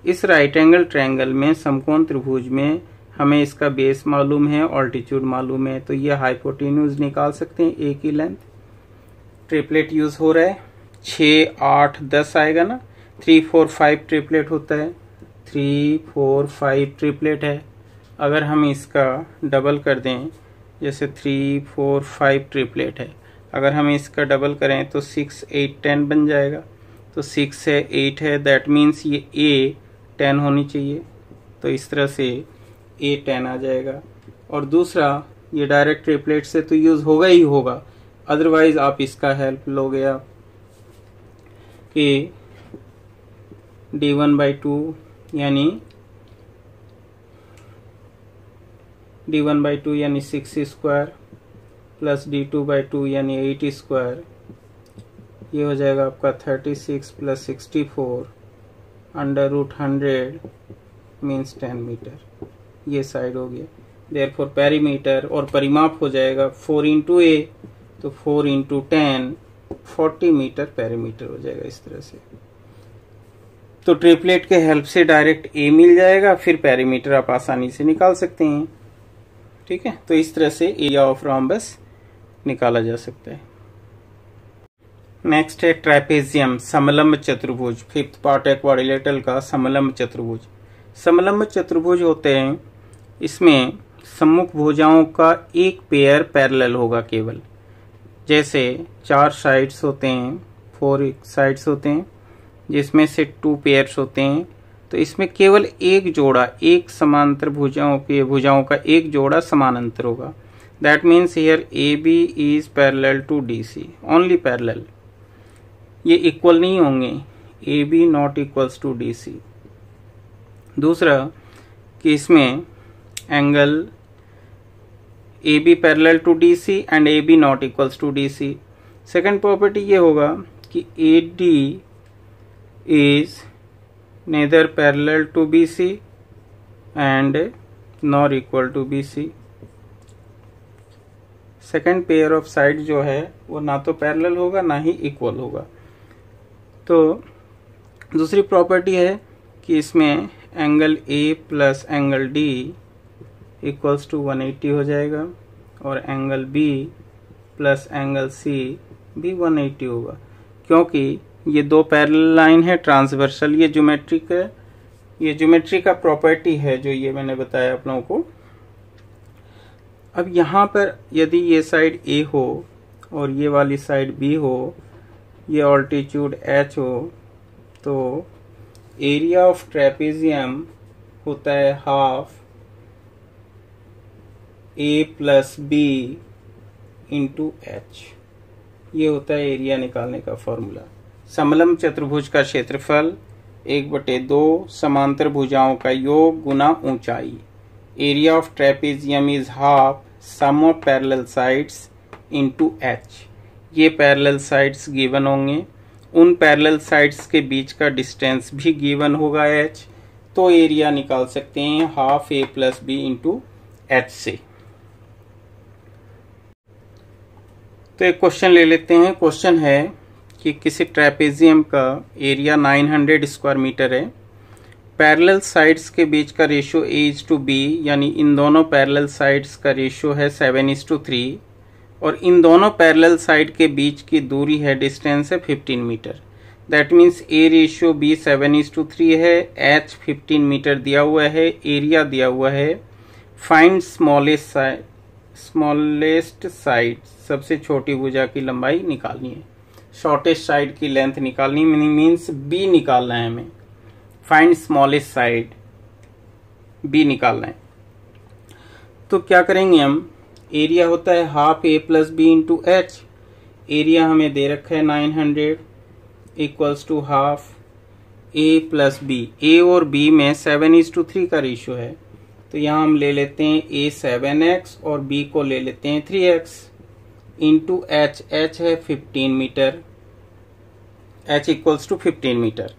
इस राइट एंगल ट्रायंगल में समकोण त्रिभुज में हमें इसका बेस मालूम है, ऑल्टीट्यूड मालूम है, तो ये हाइपोटेन्यूज निकाल सकते हैं, एक ही लेंथ। ट्रिपलेट यूज हो रहा है, 6, 8, 10 आएगा ना, 3, 4, 5 ट्रिपलेट होता है, 3, 4, 5 ट्रिपलेट है। अगर हम इसका डबल कर दें, जैसे 3, 4, 5 ट्रिपलेट है, अगर हम इसका डबल करें तो 6, 8, 10 बन जाएगा। तो 6 है, 8 है, दैट मीन्स ये A 10 होनी चाहिए। तो इस तरह से A 10 आ जाएगा। और दूसरा, ये डायरेक्ट ट्रिपलेट से तो यूज होगा ही होगा, अदरवाइज आप इसका हेल्प लोगे आप कि d1/2 यानी d1/2 6 स्क्वायर प्लस d2/2 यानी 8 स्क्वायर, ये हो जाएगा आपका 36 plus 64 under root 100 means 10 metre. ये साइड हो गया। देयरफॉर पेरीमीटर और परिमाप हो जाएगा 4 इंटू A, तो 4 इंटू 10 40 मीटर पेरीमीटर हो जाएगा इस तरह से। तो ट्रिपलेट के हेल्प से डायरेक्ट A मिल जाएगा, फिर पेरीमीटर आप आसानी से निकाल सकते हैं। ठीक है, तो इस तरह से एरिया ऑफ रोम्बस निकाला जा सकता है। नेक्स्ट है ट्रेपेजियम, समलंब चतुर्भुज। फिफ्थ पार्ट है क्वाड्रिलेटरल का, समलंब चतुर्भुज। समलंब चतुर्भुज होते हैं, इसमें सम्मुख भुजाओं का एक पेयर पैरेलल होगा केवल। जैसे 4 साइड्स होते हैं, 4 साइड्स होते हैं, जिसमें से 2 पेयर्स होते हैं, तो इसमें केवल एक जोड़ा, एक समांतर भुजाओं का एक जोड़ा समानांतर होगा। That means here AB is parallel to DC, only parallel. ये इक्वल नहीं होंगे, AB not equals to DC। दूसरा कि इसमें angle AB parallel to DC and AB not equals to DC। Second property ये होगा कि AD is neither parallel to BC and nor equal to BC। Second pair of side जो है वो ना तो पैरेलल होगा ना ही इक्वल होगा। तो दूसरी प्रॉपर्टी है कि इसमें angle A plus angle D equals to 180 हो जाएगा, और angle B plus angle C भी 180 होगा, क्योंकि ये दो पैरेलल लाइन है ट्रांसवर्सल। ये ज्योमेट्री का प्रॉपर्टी है जो ये मैंने बताया आप लोगों को। अब यहाँ पर यदि ये साइड ए हो और ये वाली साइड बी हो, ये ऑल्टीट्यूड h हो, तो एरिया ऑफ ट्रेपेजियम होता है half a plus B into H. ये होता है एरिया निकालने का फॉर्मूला। समलंब चतुर्भुज का क्षेत्रफल 1/2 समांतर भुजाओं का योग गुना ऊंचाई। Area of trapezium is half sum of parallel sides into H. ये पैरेलल साइड्स गिवन होंगे, उन पैरेलल साइड्स के बीच का डिस्टेंस भी गिवन होगा h, तो एरिया निकाल सकते हैं half a plus B into H से। तो एक क्वेश्चन ले लेते हैं। क्वेश्चन है कि किसी ट्रेपेजियम का एरिया 900 स्क्वायर मीटर है। पैरेलल साइड्स के बीच का रेशियो a/b, यानी इन दोनों पैरेलल साइड्स का रेशियो है 7:3, और इन दोनों पैरेलल साइड के बीच की दूरी है, डिस्टेंस है 15 मीटर। दैट मीन्स a/b 7:3 है, h 15 मीटर दिया हुआ है, एरिया दिया हुआ है। फाइंड स्मॉलेस्ट साइड, सबसे छोटी भुजा की लंबाई निकालनी है, शॉर्टेस्ट साइड की लेंथ निकालनी मीन्स b निकालना है हमें। फाइंड स्मॉलेस्ट साइड, b निकालना है। तो क्या करेंगे हम, एरिया होता है half a plus B into H. Area हमें दे रखा है 900 equals to half a plus B. a और b में 7:3 का रेशियो है, तो यहाँ हम ले लेते हैं a 7x और b को ले लेते हैं 3x इंटू h। h है 15 metre, h equals to 15 metre.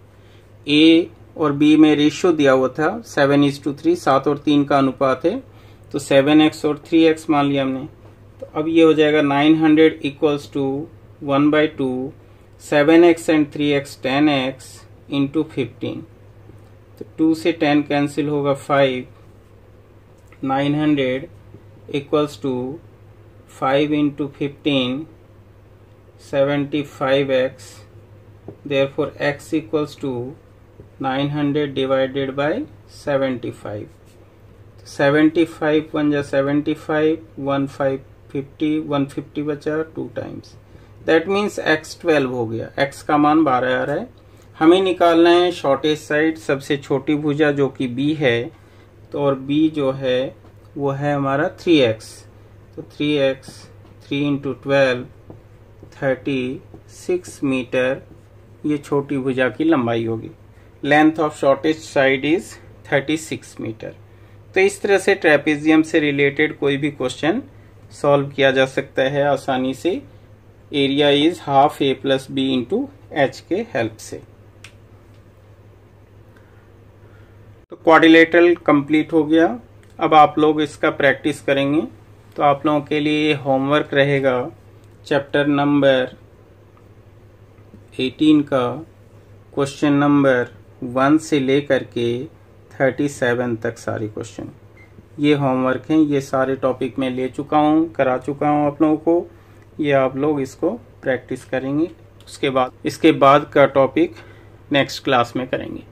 a और b में रेशियो दिया हुआ था 7:3, 7 और 3 का अनुपात है, तो 7x और 3x मान लिया हमने। तो अब ये हो जाएगा 900 equals to 1/2 7x and 3x 10x into 15। तो 2 से 10 कैंसिल होगा 5। 900 equals to 5 into 15 75x। Therefore x equals to 900 divided by 75। 75 1 जा 75, 1 5 50, 150 बचा 2 टाइम्स। दैट मीन्स x 12 हो गया। x का मान 12 आ रहा है। हमें निकालना है शॉर्टेस्ट साइड, सबसे छोटी भुजा जो कि b है, तो और b जो है वो है हमारा 3x। तो 3x 3 इंटू 12 36 मीटर ये छोटी भुजा की लंबाई होगी। Length of shortest side is 36 metre. तो इस तरह से ट्रेपेजियम से रिलेटेड कोई भी क्वेश्चन सॉल्व किया जा सकता है आसानी से। Area is half a plus B into H के हेल्प से। तो क्वाड्रिलेटरल कंप्लीट हो गया। अब आप लोग इसका प्रैक्टिस करेंगे, तो आप लोगों के लिए होमवर्क रहेगा चैप्टर नंबर 18 का क्वेश्चन नंबर 1 से लेकर के 37 तक सारे क्वेश्चन। ये होमवर्क हैं, ये सारे टॉपिक मैं ले चुका हूँ, करा चुका हूँ आप लोगों को। ये आप लोग इसको प्रैक्टिस करेंगे, इसके बाद का टॉपिक नेक्स्ट क्लास में करेंगे।